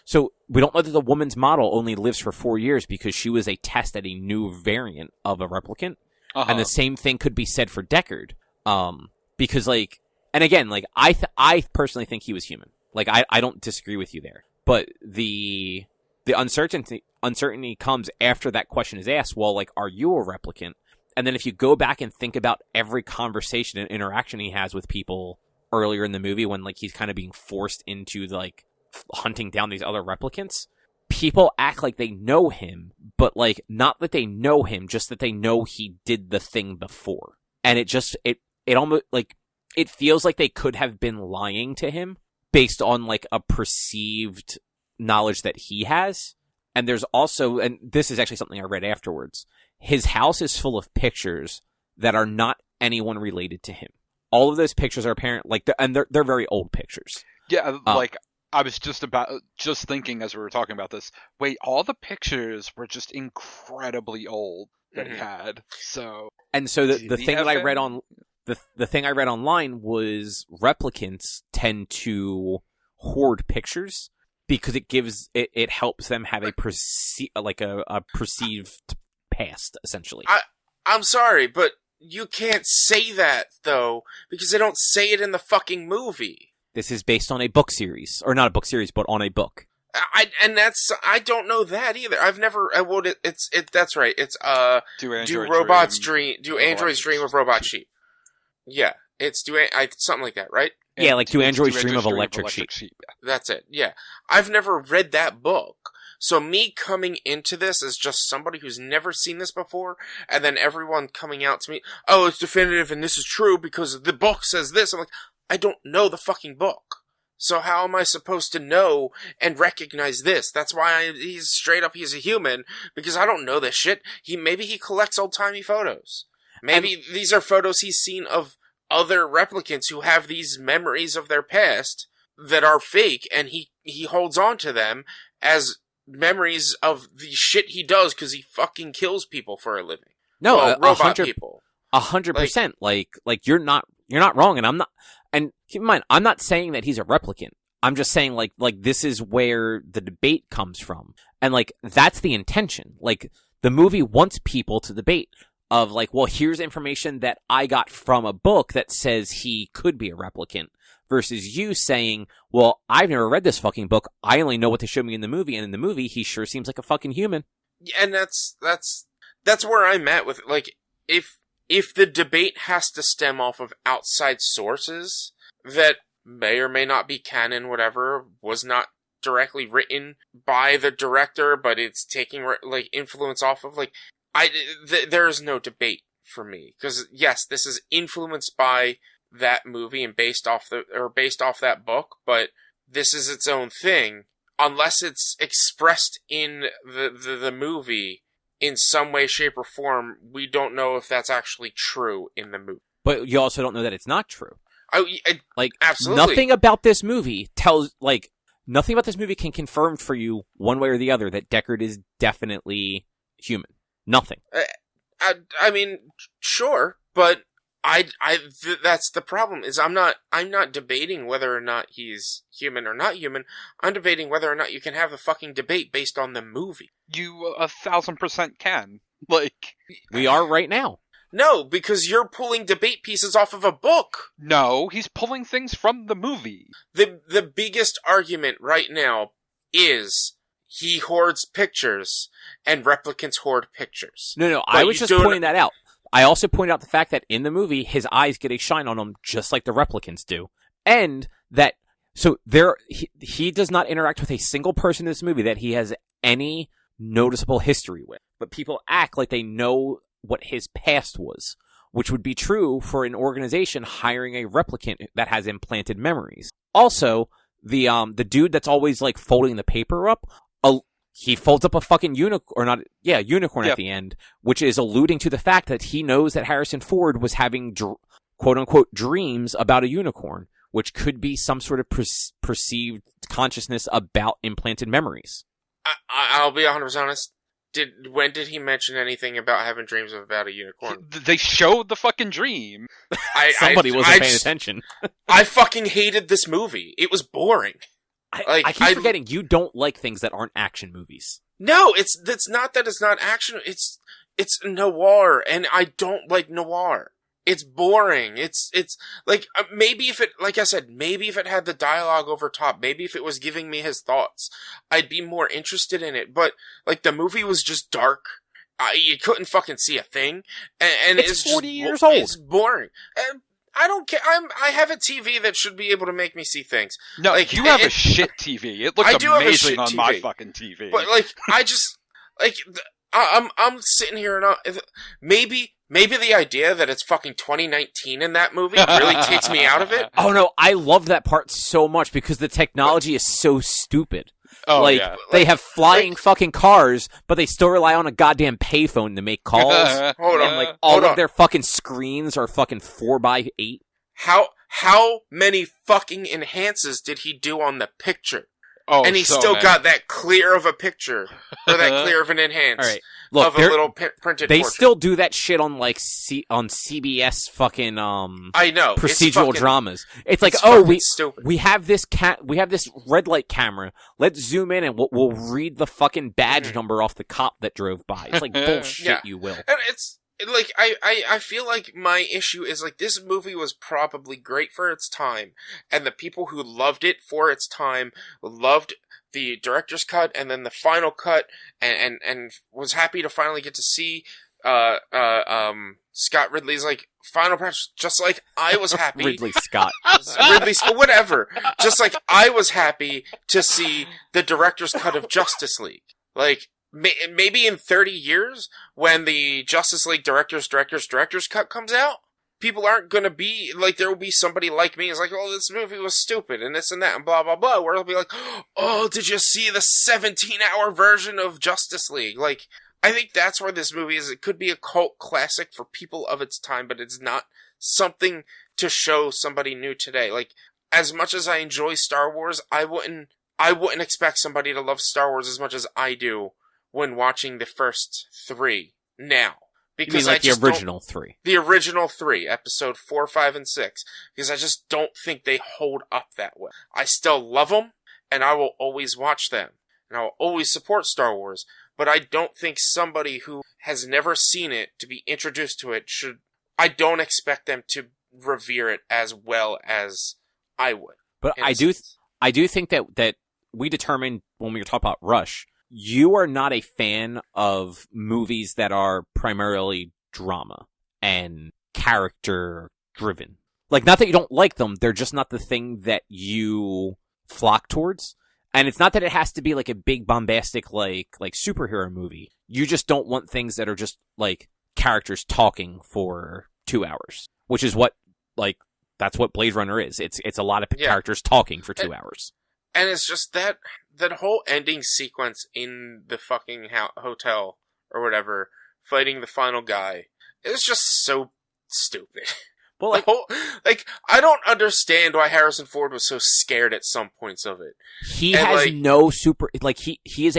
so we don't know that the woman's model only lives for 4 years because she was a test at a new variant of a replicant. And the same thing could be said for Deckard. Because, like, and again, like, I personally think he was human. Like, I don't disagree with you there. But the uncertainty comes after that question is asked, well, like, are you a replicant? And then if you go back and think about every conversation and interaction he has with people earlier in the movie when, like, he's kind of being forced into, like, hunting down these other replicants, people act like they know him, but, like, not that they know him, just that they know he did the thing before. And it almost, like, it feels like they could have been lying to him based on, like, a perceived knowledge that he has. And there's also, and this is actually something I read afterwards, his house is full of pictures that are not anyone related to him. All of those pictures are apparent, like, and they're very old pictures. Yeah, like, I was just thinking as we were talking about this, wait, all the pictures were just incredibly old that he had. So, and so the thing that I read on the thing I read online was replicants tend to hoard pictures because it helps them have a perceived past, essentially. I'm sorry, but you can't say that, though, because they don't say it in the fucking movie. This is based on a book series, or not a book series, but on a book. I don't know that either. I've never. That's right. It's Do androids dream of robot sheep? Yeah, it's something like that, right? Yeah, like do androids dream of electric sheep? Yeah. That's it. Yeah, I've never read that book. So me coming into this as just somebody who's never seen this before, and then everyone coming out to me, oh, it's definitive and this is true because the book says this. I'm like, I don't know the fucking book. So how am I supposed to know and recognize this? That's why he's a human, because I don't know this shit. Maybe he collects old-timey photos. Maybe these are photos he's seen of other replicants who have these memories of their past that are fake, and he holds on to them as memories of the shit he does because he fucking kills people for a living. No, robot people. 100%. Like you're not wrong, and I'm not. And keep in mind, I'm not saying that he's a replicant. I'm just saying like this is where the debate comes from, and like that's the intention. Like the movie wants people to debate of like, well, here's information that I got from a book that says he could be a replicant. Versus you saying, well, I've never read this fucking book. I only know what they showed me in the movie, and in the movie, he sure seems like a fucking human. Yeah, and that's where I'm at with, like, if if the debate has to stem off of outside sources that may or may not be canon, whatever, was not directly written by the director, but it's taking like influence off of, like, there is no debate for me, because yes, this is influenced by that movie and based off that book, but this is its own thing unless it's expressed in the movie in some way, shape, or form. We don't know if that's actually true in the movie. But you also don't know that it's not true. Like, absolutely. Nothing about this movie can confirm for you one way or the other that Deckard is definitely human. Nothing. I mean, sure, but that's the problem, is I'm not debating whether or not he's human or not human. I'm debating whether or not you can have a fucking debate based on the movie. You 1,000% can. Like, we are right now. No, because you're pulling debate pieces off of a book. No, he's pulling things from the movie. The biggest argument right now is he hoards pictures and replicants hoard pictures. No, I was just pointing that out. I also pointed out the fact that in the movie, his eyes get a shine on him just like the replicants do. And that, so he does not interact with a single person in this movie that he has any noticeable history with. But people act like they know what his past was, which would be true for an organization hiring a replicant that has implanted memories. Also, the dude that's always like folding the paper up, he folds up a fucking unicorn at the end, which is alluding to the fact that he knows that Harrison Ford was having quote unquote dreams about a unicorn, which could be some sort of perceived consciousness about implanted memories. I'll be 100% honest. When did he mention anything about having dreams about a unicorn? They showed the fucking dream. Somebody wasn't paying attention. I fucking hated this movie. It was boring. I keep forgetting you don't like things that aren't action movies. No, it's not that it's not action. It's noir, and I don't like noir. It's boring. It's like, maybe if it, like I said, maybe if it had the dialogue over top, maybe if it was giving me his thoughts, I'd be more interested in it. But like, the movie was just dark. You couldn't fucking see a thing, and it's 40 years old. It's boring. I don't care. I have a TV that should be able to make me see things. No, like, you have a shit TV. It looks amazing on my fucking TV. But like, I just like, I'm sitting here and maybe the idea that it's fucking 2019 in that movie really takes me out of it. Oh no, I love that part so much because the technology is so stupid. Oh, like, yeah. They have flying fucking cars, but they still rely on a goddamn payphone to make calls. Hold on. And like, all of their fucking screens are fucking 4x8. How many fucking enhances did he do on the picture? Oh, and he still got that clear of a picture, or that clear of an enhance. All right. Look, of a little printed They portrait. still do that shit on like on CBS fucking I know procedural dramas. It's like, stupid. we have this red light camera. Let's zoom in and we'll read the fucking badge number off the cop that drove by. It's like bullshit. Yeah. You will. And it's like, I feel like my issue is like, this movie was probably great for its time, and the people who loved it for its time loved the director's cut and then the final cut, and was happy to finally get to see Scott Ridley's like final project, just like I was happy. Ridley Scott, whatever. Just like I was happy to see the director's cut of Justice League. Like, maybe in 30 years, when the Justice League director's cut comes out, people aren't gonna be like, there will be somebody like me who's like, oh, this movie was stupid and this and that and blah blah blah, where they'll be like, oh, did you see the 17-hour version of Justice League? Like, I think that's where this movie is. It could be a cult classic for people of its time, but it's not something to show somebody new today. Like, as much as I enjoy Star Wars, I wouldn't expect somebody to love Star Wars as much as I do when watching the first 3 now. Because you mean like the original 3? The original 3, episode 4, 5, and 6. Because I just don't think they hold up that well. I still love them, and I will always watch them. And I will always support Star Wars. But I don't think somebody who has never seen it to be introduced to it should... I don't expect them to revere it as well as I would. But I do think that we determined when we were talking about Rush, you are not a fan of movies that are primarily drama. and character driven. Like, not that you don't like them, they're just not the thing that you flock towards. And it's not that it has to be like a big bombastic like superhero movie. You just don't want things that are just like characters talking for 2 hours, which is what like that's what Blade Runner is. It's a lot of characters talking for 2 hours. And it's just that whole ending sequence in the fucking hotel or whatever, fighting the final guy. It was just so stupid. Well, I don't understand why Harrison Ford was so scared at some points of it. He has no super, like, he is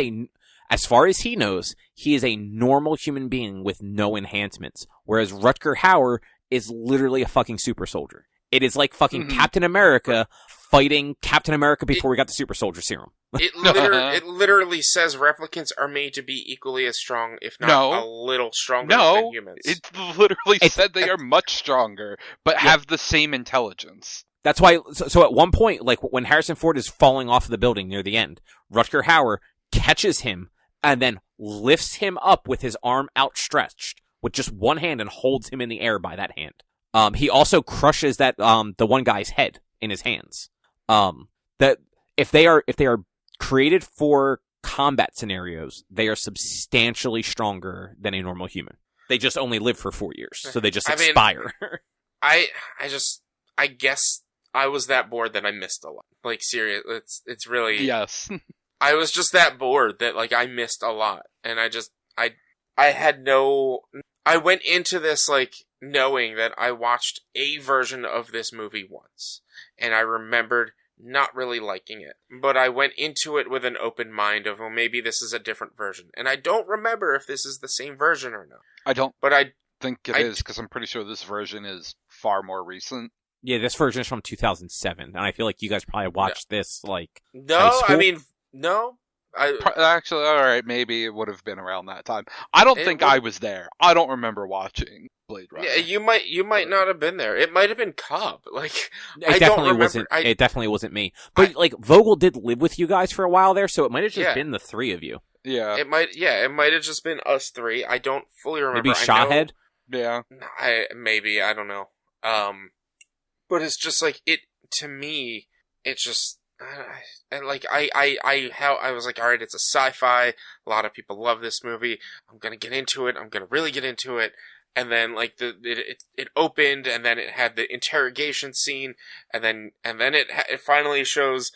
as far as he knows, he is a normal human being with no enhancements, whereas Rutger Hauer is literally a fucking super soldier. It is like fucking Captain America fighting Captain America before we got the super soldier serum. It literally says replicants are made to be equally as strong, if not a little stronger than humans. It literally said they are much stronger, but have the same intelligence. That's why, so at one point, like, when Harrison Ford is falling off of the building near the end, Rutger Hauer catches him and then lifts him up with his arm outstretched with just one hand and holds him in the air by that hand. He also crushes that, the one guy's head in his hands. That if they are created for combat scenarios, they are substantially stronger than a normal human. They just only live for 4 years, so they just expire. I guess I was that bored that I missed a lot. Like, serious, it's really... Yes. I was just that bored that, like, I missed a lot. And I had no... I went into this, like, knowing that I watched a version of this movie once. And I remembered not really liking it. But I went into it with an open mind of, well, maybe this is a different version. And I don't remember if this is the same version or not. I don't I think it is, because I'm pretty sure this version is far more recent. Yeah, this version is from 2007, and I feel like you guys probably watched this, like, No, I mean, no. Actually, alright, maybe it would have been around that time. I don't think I was there. I don't remember watching Blade Runner. Yeah, you might not have been there. It might have been Cobb. Like, it definitely wasn't me. But like, Vogel did live with you guys for a while there, so it might have just been the three of you. Yeah. It might have just been us three. I don't fully remember. Maybe Shawhead? Yeah. Maybe, I don't know. But it's just like, to me, it's just, and like, I was like, alright, it's a sci-fi, a lot of people love this movie, I'm gonna get into it, I'm gonna really get into it, and then, like, it opened, and then it had the interrogation scene, and then it finally shows,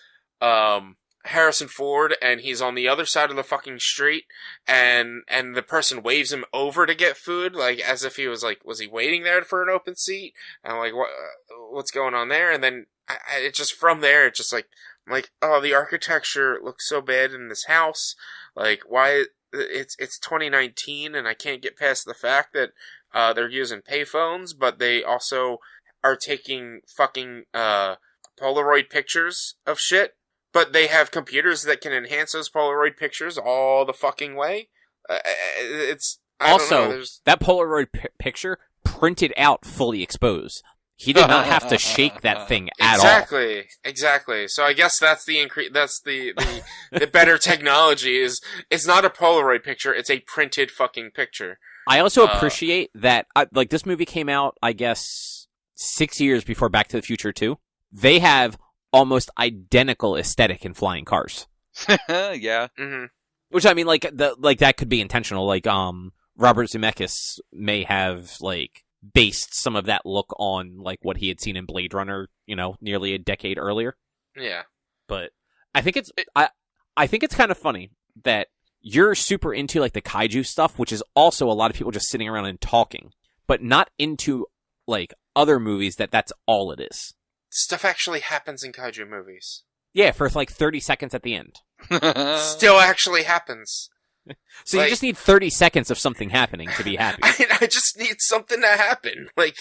Harrison Ford, and he's on the other side of the fucking street, and the person waves him over to get food, like, as if he was like, was he waiting there for an open seat? And I'm like, what's going on there? And then it just, from there, it's just like, I'm like, oh, the architecture looks so bad in this house. Like, why? It's 2019, and I can't get past the fact that they're using payphones, but they also are taking fucking Polaroid pictures of shit. But they have computers that can enhance those Polaroid pictures all the fucking way. I don't know, that Polaroid picture printed out fully exposed. He did not have to shake that thing at all. Exactly. So I guess that's the the better technology is, it's not a Polaroid picture, it's a printed fucking picture. I also appreciate that, like, this movie came out, I guess, 6 years before Back to the Future 2. They have almost identical aesthetic in flying cars. Yeah. Mm-hmm. Which, I mean, like, that could be intentional. Like, Robert Zemeckis may have, like, based some of that look on, like, what he had seen in Blade Runner, you know, nearly a decade earlier. Yeah. But I think I think it's kind of funny that you're super into, like, the kaiju stuff, which is also a lot of people just sitting around and talking, but not into, like, other movies that's all it is. Stuff actually happens in kaiju movies. Yeah, for like 30 seconds at the end. Still actually happens. So you just need 30 seconds of something happening to be happy. I just need something to happen. Like,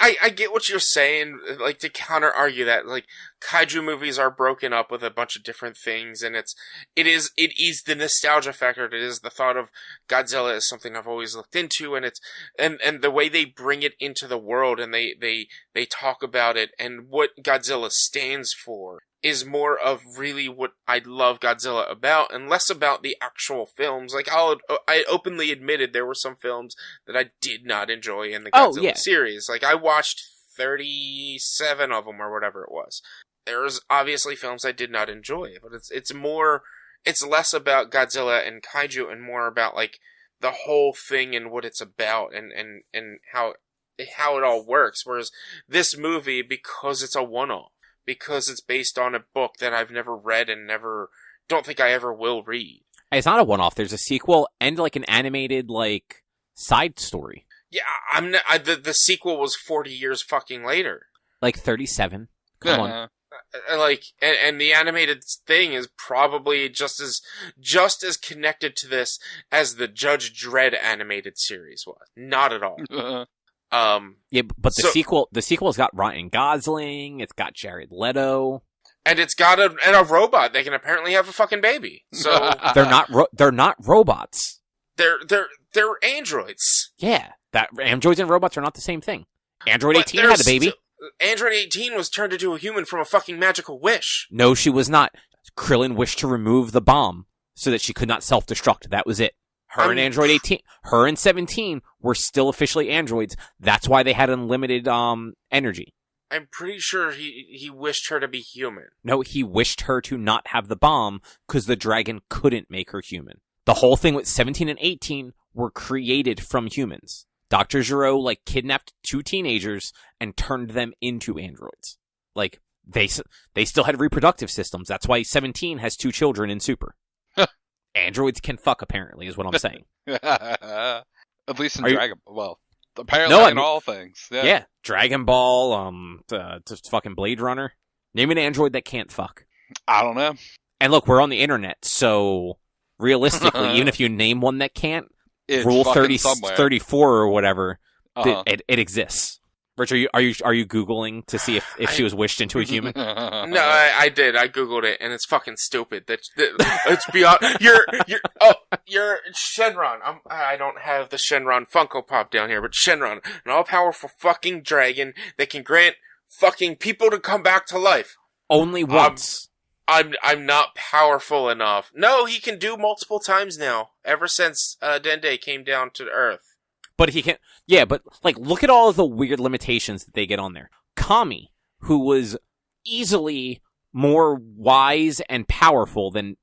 I get what you're saying, like, to counter argue that, like, kaiju movies are broken up with a bunch of different things, and it is the nostalgia factor. It is the thought of Godzilla as something I've always looked into, and and the way they bring it into the world, and they talk about it, and what Godzilla stands for is more of really what I love Godzilla about, and less about the actual films. Like, I openly admitted there were some films that I did not enjoy in the Godzilla series. Like, I watched 37 of them, or whatever it was. There's obviously films I did not enjoy, but it's less about Godzilla and kaiju, and more about, like, the whole thing and what it's about, and how it all works. Whereas this movie, because it's a one-off, because it's based on a book that I've never read and don't think I ever will read. It's not a one-off. There's a sequel and, like, an animated, like, side story. Yeah, the sequel was 40 years fucking later. Like 37. Come on. Like, and the animated thing is probably just as connected to this as the Judge Dredd animated series was. Not at all. Yeah, but the sequel's got Ryan Gosling, it's got Jared Leto, and it's got a robot. They can apparently have a fucking baby. So they're not robots. They're androids. Yeah, that androids and robots are not the same thing. Android 18 had a baby. Android 18 was turned into a human from a fucking magical wish. No, she was not. Krillin wished to remove the bomb so that she could not self-destruct. That was it. Her and Android 18, her and 17 were still officially androids. That's why they had unlimited energy. I'm pretty sure he wished her to be human. No, he wished her to not have the bomb because the dragon couldn't make her human. The whole thing with 17 and 18 were created from humans. Dr. Gero, like, kidnapped 2 teenagers and turned them into androids. Like, they still had reproductive systems. That's why 17 has 2 children in Super. Androids can fuck, apparently, is what I'm saying. At least in Dragon Ball. Well, apparently in all things. Yeah. Dragon Ball, just fucking Blade Runner. Name an android that can't fuck. I don't know. And look, we're on the internet, so realistically, even if you name one that can't, it's Rule 34 or whatever, it exists. Rich, are you Googling to see if she was wished into a human? No, I did. I Googled it, and it's fucking stupid. It's beyond. You're Shenron. I don't have the Shenron Funko Pop down here, but Shenron, an all-powerful fucking dragon that can grant fucking people to come back to life. Only once. I'm not powerful enough. No, he can do multiple times now, ever since Dende came down to Earth. But he can, yeah, but, like, look at all of the weird limitations that they get on there. Kami, who was easily more wise and powerful than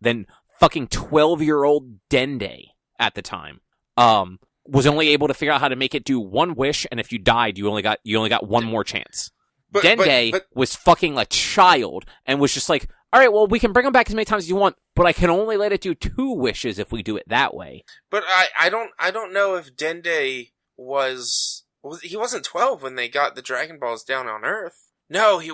fucking 12-year-old Dende at the time, was only able to figure out how to make it do one wish, and if you died, you only got one more chance. Dende was fucking a child, and was just like, alright, well, we can bring him back as many times as you want, but I can only let it do 2 wishes if we do it that way. But I don't know if Dende he wasn't 12 when they got the Dragon Balls down on Earth. No, he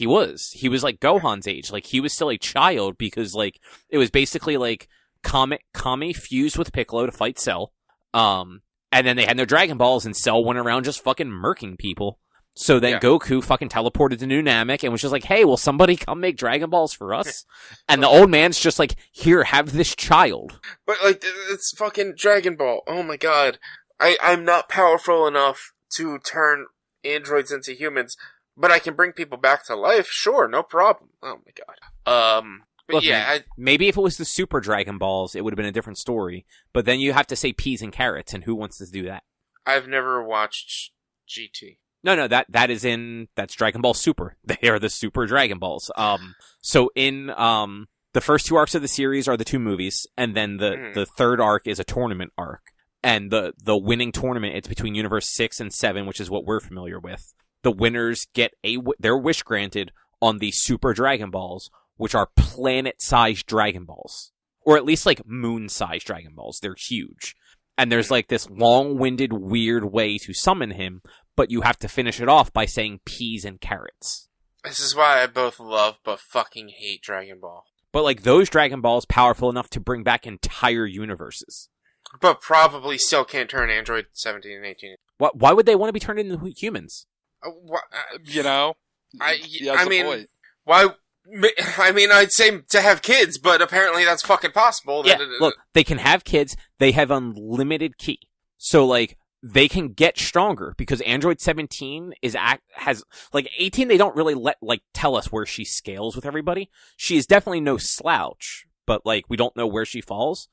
was. He was like Gohan's age. Like, he was still a child because, like, it was basically like Kami fused with Piccolo to fight Cell. And then they had their Dragon Balls, and Cell went around just fucking murking people. So then Goku fucking teleported to New Namek and was just like, hey, will somebody come make Dragon Balls for us? And the old man's just like, here, have this child. But, like, it's fucking Dragon Ball. Oh my god. I'm not powerful enough to turn androids into humans, but I can bring people back to life. Sure, no problem. Oh my god. But look, yeah, maybe if it was the Super Dragon Balls, it would have been a different story. But then you have to say peas and carrots, and who wants to do that? I've never watched GT. No, that's Dragon Ball Super. They are the Super Dragon Balls. So in the first 2 arcs of the series are the 2 movies, and then the third arc is a tournament arc. And the winning tournament, it's between Universe 6 and 7, which is what we're familiar with. The winners get their wish granted on the Super Dragon Balls, which are planet-sized Dragon Balls. Or at least, like, moon-sized Dragon Balls. They're huge. And there's, like, this long-winded, weird way to summon him, but you have to finish it off by saying peas and carrots. This is why I both love but fucking hate Dragon Ball. But, like, those Dragon Balls powerful enough to bring back entire universes. But probably still can't turn Android 17 and 18. Why would they want to be turned into humans? You know? I mean, why? I mean, I'd say to have kids, but apparently that's fucking possible. Yeah, look, they can have kids. They have unlimited ki. So, like, they can get stronger because Android 17 has, like, 18, they don't really tell us where she scales with everybody. She is definitely no slouch, but, like, we don't know where she falls.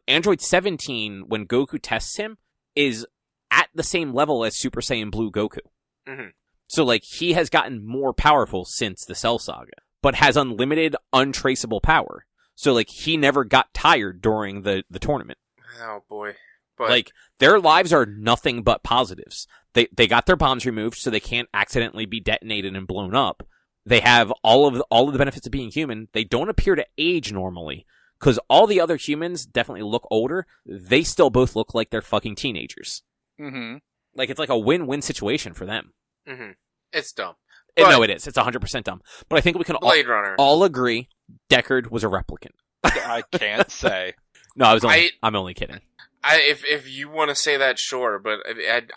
Android 17, when Goku tests him, is at the same level as Super Saiyan Blue Goku. Mm-hmm. So, like, he has gotten more powerful since the Cell Saga, but has unlimited, untraceable power. So, like, he never got tired during the tournament. Oh, boy. But... like, their lives are nothing but positives. They got their bombs removed so they can't accidentally be detonated and blown up. They have all of the benefits of being human. They don't appear to age normally, because all the other humans definitely look older. They still both look like they're fucking teenagers. Mm-hmm. Like, it's like a win-win situation for them. Mm-hmm. It's dumb. No, it is. It's 100% dumb. But I think we can all agree Deckard was a replicant. I can't say. No, I'm only kidding. If you want to say that, sure, but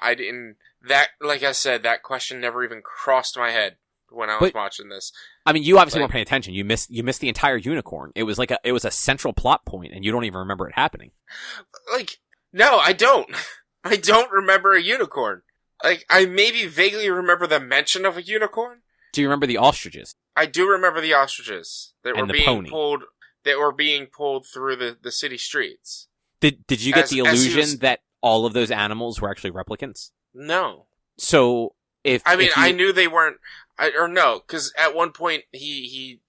I didn't. That, like I said, that question never even crossed my head when I was watching this. I mean, you obviously weren't paying attention. You missed the entire unicorn. It was a central plot point, and you don't even remember it happening. Like, no, I don't. I don't remember a unicorn. Like, I maybe vaguely remember the mention of a unicorn. Do you remember the ostriches? I do remember the ostriches that and were being pulled through the city streets. Did you get the illusion that all of those animals were actually replicants? No. So I knew they weren't. Because at one point he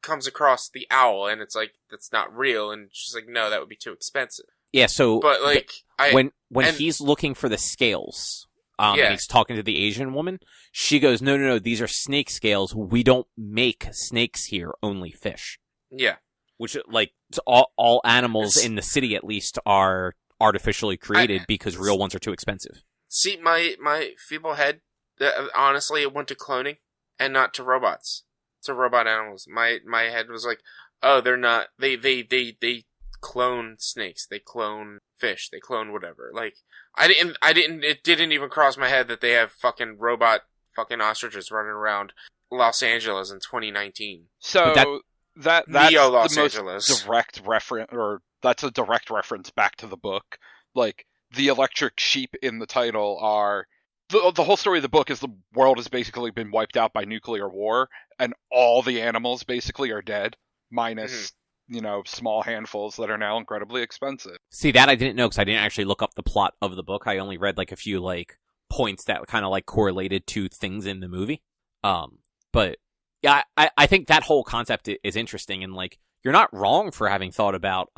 comes across the owl and it's like that's not real, and she's like, no, that would be too expensive. Yeah. So, but like when he's looking for the scales, and he's talking to the Asian woman, she goes, no, these are snake scales. We don't make snakes here, only fish. Yeah. Which, like, all animals in the city, at least, are artificially created because real ones are too expensive. See, my feeble head, honestly, it went to cloning and not to robots. To robot animals. My head was like, oh, they're not, they clone snakes, they clone fish, they clone whatever. Like, it didn't even cross my head that they have fucking robot fucking ostriches running around Los Angeles in 2019. So, that's Neo the Los most Angeles. direct reference, or that's a direct reference back to the book. Like, the electric sheep in the title are... The whole story of the book is the world has basically been wiped out by nuclear war, and all the animals basically are dead, minus, small handfuls that are now incredibly expensive. See, that I didn't know, because I didn't actually look up the plot of the book. I only read, like, a few, like, points that kind of, like, correlated to things in the movie. But... yeah, I think that whole concept is interesting, and, like, you're not wrong for having thought about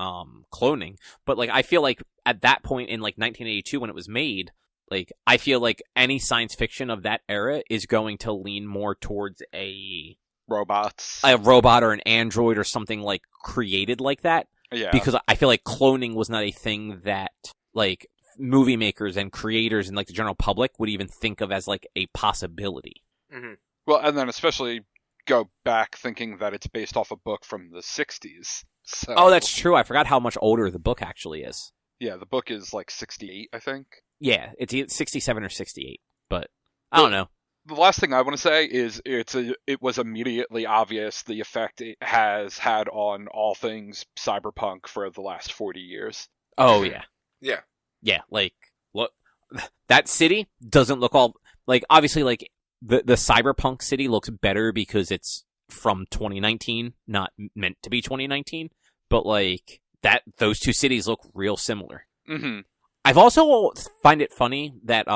cloning, but, like, I feel like at that point in, like, 1982 when it was made, like, I feel like any science fiction of that era is going to lean more towards a robot or an android or something, like, created like that. Yeah. Because I feel like cloning was not a thing that, like, movie makers and creators and, like, the general public would even think of as, like, a possibility. Mm-hmm. Well, and then especially... go back thinking that it's based off a book from the 60s. So... oh, that's true. I forgot how much older the book actually is. Yeah, the book is like 68, I think. Yeah, it's either 67 or 68, but I don't know. The last thing I want to say is it was immediately obvious the effect it has had on all things cyberpunk for the last 40 years. Oh, yeah. Yeah. Yeah, like, look, that city doesn't look all... like, obviously, like, the cyberpunk city looks better because it's from 2019, not meant to be 2019. But, like, those two cities look real similar. Mm-hmm. I've also find it funny that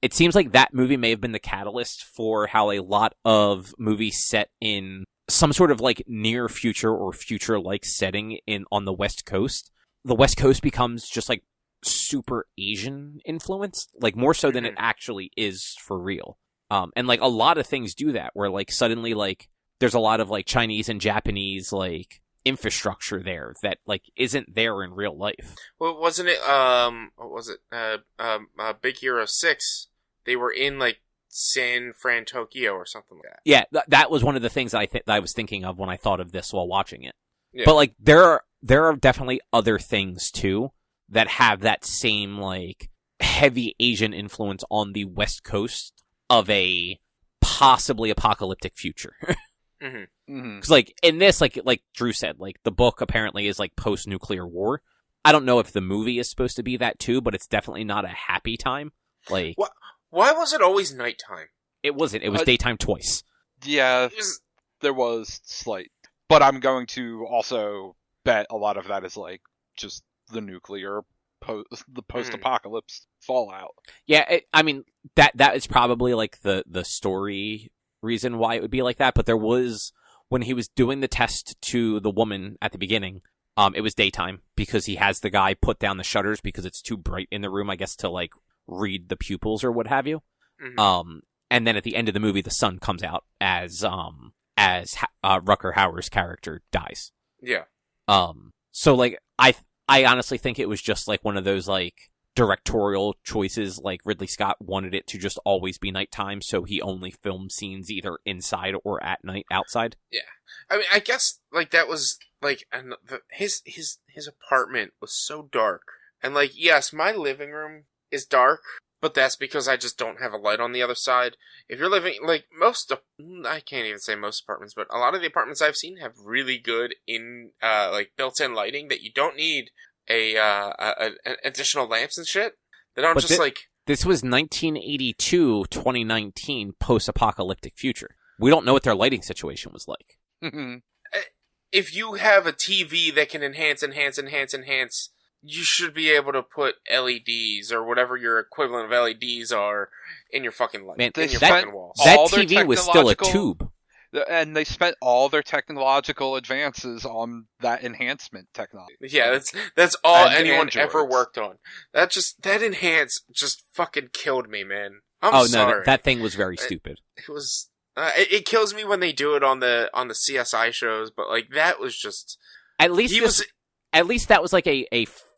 it seems like that movie may have been the catalyst for how a lot of movies set in some sort of, like, near future or future-like setting on the West Coast. The West Coast becomes just, like, super Asian influenced, like, more so than it actually is for real. And, like, a lot of things do that, where, like, suddenly, like, there's a lot of, like, Chinese and Japanese, like, infrastructure there that, like, isn't there in real life. Well, wasn't it, what was it, Big Hero 6, they were in, like, San Fran, Tokyo, or something like that. Yeah, that was one of the things that I was thinking of when I thought of this while watching it. Yeah. But, like, there are definitely other things, too, that have that same, like, heavy Asian influence on the West Coast of a possibly apocalyptic future. Because, like, in this, like Drew said, like, the book apparently is, like, post-nuclear war. I don't know if the movie is supposed to be that, too, but it's definitely not a happy time. Like, why was it always nighttime? It wasn't. It was daytime twice. Yeah, there was slight. But I'm going to also bet a lot of that is, like, just the nuclear, the post-apocalypse fallout. Yeah, I mean, that is probably, like, the story reason why it would be like that, but there was, when he was doing the test to the woman at the beginning, it was daytime, because he has the guy put down the shutters because it's too bright in the room, I guess, to, like, read the pupils or what have you. And then at the end of the movie, the sun comes out as Rutger Hauer's character dies. Yeah. So, like, I honestly think it was just, like, one of those, like, directorial choices. Like, Ridley Scott wanted it to just always be nighttime, so he only filmed scenes either inside or at night outside. Yeah. I mean, I guess, like, that was, like, his apartment was so dark. And, like, yes, my living room is dark, but that's because I just don't have a light on the other side. If you're living, like, I can't even say most apartments, but a lot of the apartments I've seen have really good like, built-in lighting that you don't need an additional lamps and shit. They don't This was 1982, 2019, post-apocalyptic future. We don't know what their lighting situation was like. If you have a TV that can enhance, you should be able to put LEDs or whatever your equivalent of LEDs are in your fucking light. Man, in your fucking walls. That TV was still a tube. And they spent all their technological advances on that enhancement technology. Yeah, that's all and anyone ever worked on. That enhance just fucking killed me, man. I'm sorry. No, that thing was very stupid. It was. It kills me when they do it on the CSI shows, but like that was just. At least that was like a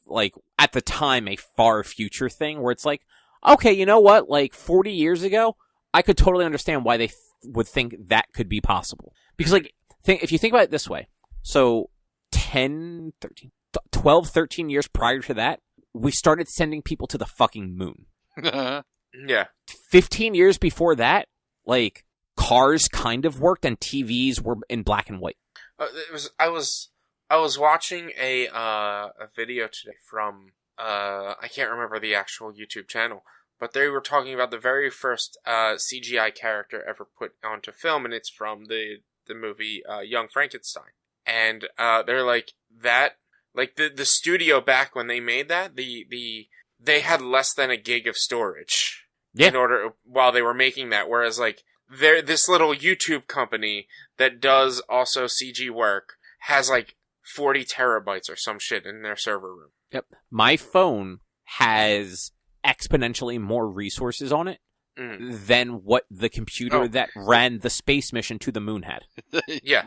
like at the time a far future thing where it's like, okay, you know what? Like 40 years ago, I could totally understand why they would think that could be possible. Because, like, if you think about it this way, so 10, 13, 12, 13 years prior to that, we started sending people to the fucking moon. Yeah. 15 years before that, like, cars kind of worked and TVs were in black and white. I was watching a video today from, I can't remember the actual YouTube channel, but they were talking about the very first CGI character ever put onto film, and it's from the movie Young Frankenstein. And they're like, that, like the studio back when they made that, they had less than a gig of storage while they were making that, whereas like this little YouTube company that does also CG work has like 40 terabytes or some shit in their server room. Yep. My phone has exponentially more resources on it than what the computer that ran the space mission to the moon had. Yeah.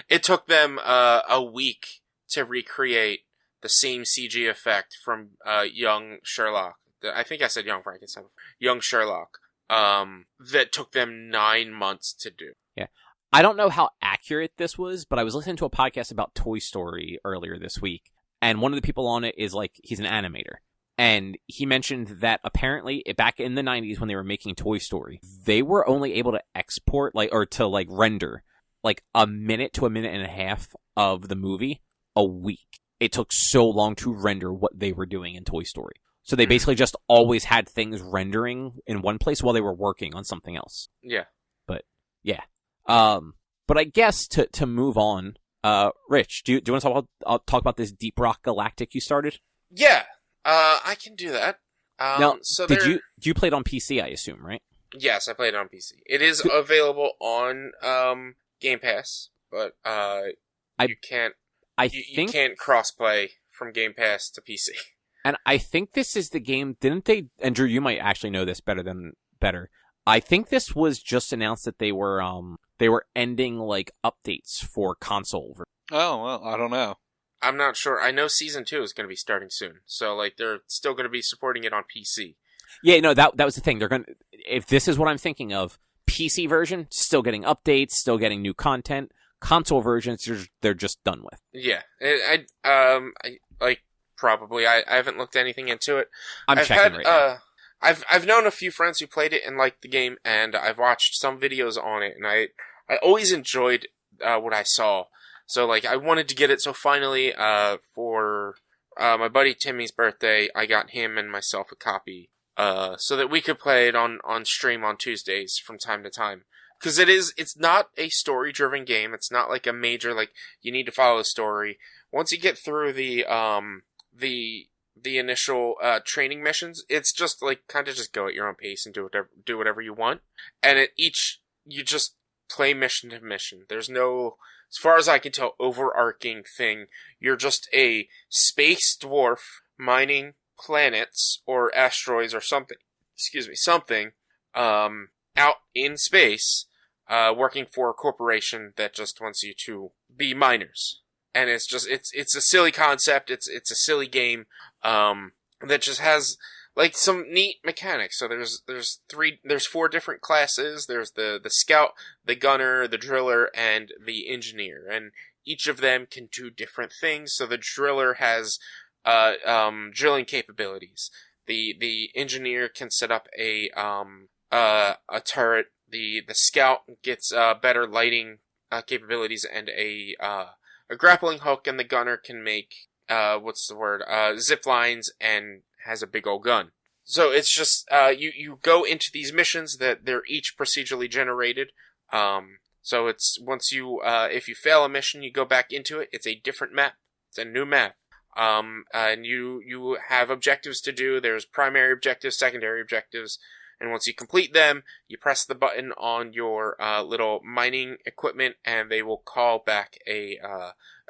It took them a week to recreate the same CG effect from young Sherlock. I think I said Young Frankenstein. Young Sherlock. That took them 9 months to do. Yeah. I don't know how accurate this was, but I was listening to a podcast about Toy Story earlier this week, and one of the people on it is like, he's an animator. And he mentioned that apparently back in the 90s when they were making Toy Story, they were only able to export to render like a minute to a minute and a half of the movie a week. It took so long to render what they were doing in Toy Story. So they basically just always had things rendering in one place while they were working on something else. Yeah. But yeah. But I guess to move on, Rich, do you want to talk about this Deep Rock Galactic you started? Yeah. I can do that. Now, you played on PC, I assume, right? Yes, I played it on PC. It is available on Game Pass, but you can't crossplay from Game Pass to PC. And I think this is the game. Didn't they? And Drew, you might actually know this better. I think this was just announced that they were ending like updates for console. Oh well, I don't know. I'm not sure. I know Season 2 is going to be starting soon. So, like, they're still going to be supporting it on PC. Yeah, no, that was the thing. They're going to... If this is what I'm thinking of, PC version, still getting updates, still getting new content. Console versions, they're just done with. Yeah. Probably. I haven't looked anything into it. I'm checking right now. I've known a few friends who played it and liked the game, and I've watched some videos on it, and I always enjoyed what I saw. So, like, I wanted to get it, so finally, for my buddy Timmy's birthday, I got him and myself a copy, so that we could play it on stream on Tuesdays from time to time. Because it's not a story-driven game. It's not like a major, like, you need to follow a story. Once you get through the initial training missions, it's just like kind of just go at your own pace and do whatever you want. And you just play mission to mission. There's no, as far as I can tell, overarching thing. You're just a space dwarf mining planets or asteroids or something. Something out in space, working for a corporation that just wants you to be miners. And it's just, it's a silly concept. It's a silly game, that just has, like, some neat mechanics. So there's 4 different classes. There's the scout, the gunner, the driller, and the engineer. And each of them can do different things. So the driller has, drilling capabilities. The engineer can set up a turret. The scout gets, better lighting, capabilities and a grappling hook, and the gunner can make, zip lines and has a big old gun. So it's just, you go into these missions that they're each procedurally generated. So it's, once you, if you fail a mission, you go back into it. It's a different map. It's a new map. And you have objectives to do. There's primary objectives, secondary objectives. And once you complete them, you press the button on your little mining equipment, and they will call back a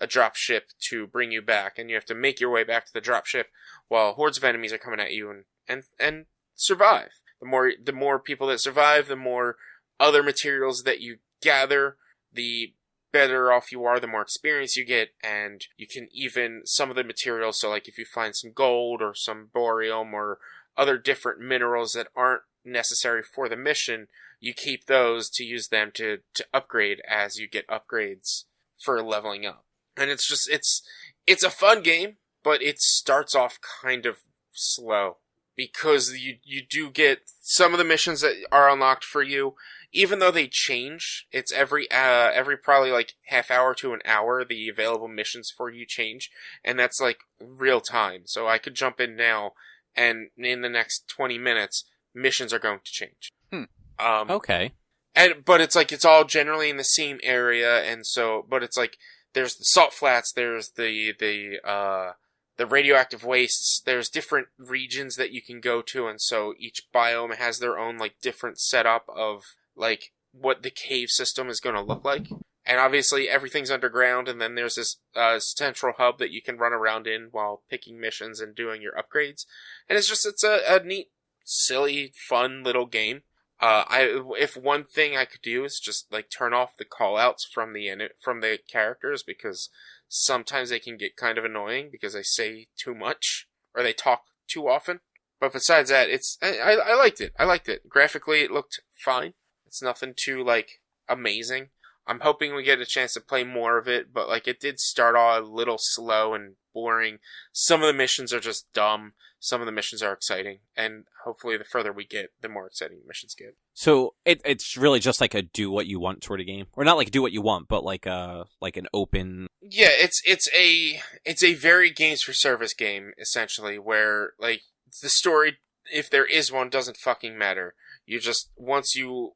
drop ship to bring you back. And you have to make your way back to the drop ship while hordes of enemies are coming at you and survive. The more people that survive, the more other materials that you gather, the better off you are, the more experience you get, and you can even some of the materials. So, like, if you find some gold or some borium or other different minerals that aren't necessary for the mission, you keep those to use them to upgrade as you get upgrades for leveling up. And it's just, it's a fun game, but it starts off kind of slow, because you do get some of the missions that are unlocked for you, even though they change. It's every probably like half hour to an hour, the available missions for you change, and that's like real time. So I could jump in now, and in the next 20 minutes, missions are going to change. Okay. But it's like, it's all generally in the same area, and so, but it's like, there's the salt flats, there's the radioactive wastes, there's different regions that you can go to, and so each biome has their own, like, different setup of, like, what the cave system is going to look like. And obviously everything's underground, and then there's this central hub that you can run around in while picking missions and doing your upgrades. And it's a neat, silly, fun little game. If one thing I could do is just, like, turn off the callouts from the characters, because sometimes they can get kind of annoying because they say too much or they talk too often. But besides that, I liked it. I liked it. Graphically, it looked fine. It's nothing too, like, amazing. I'm hoping we get a chance to play more of it, but, like, it did start off a little slow and boring. Some of the missions are just dumb. Some of the missions are exciting, and hopefully the further we get, the more exciting the missions get. So it's really just like a do what you want sort of game, or not like do what you want, but like an open. Yeah, it's a very games for service game, essentially, where, like, the story, if there is one, doesn't fucking matter. You just, once you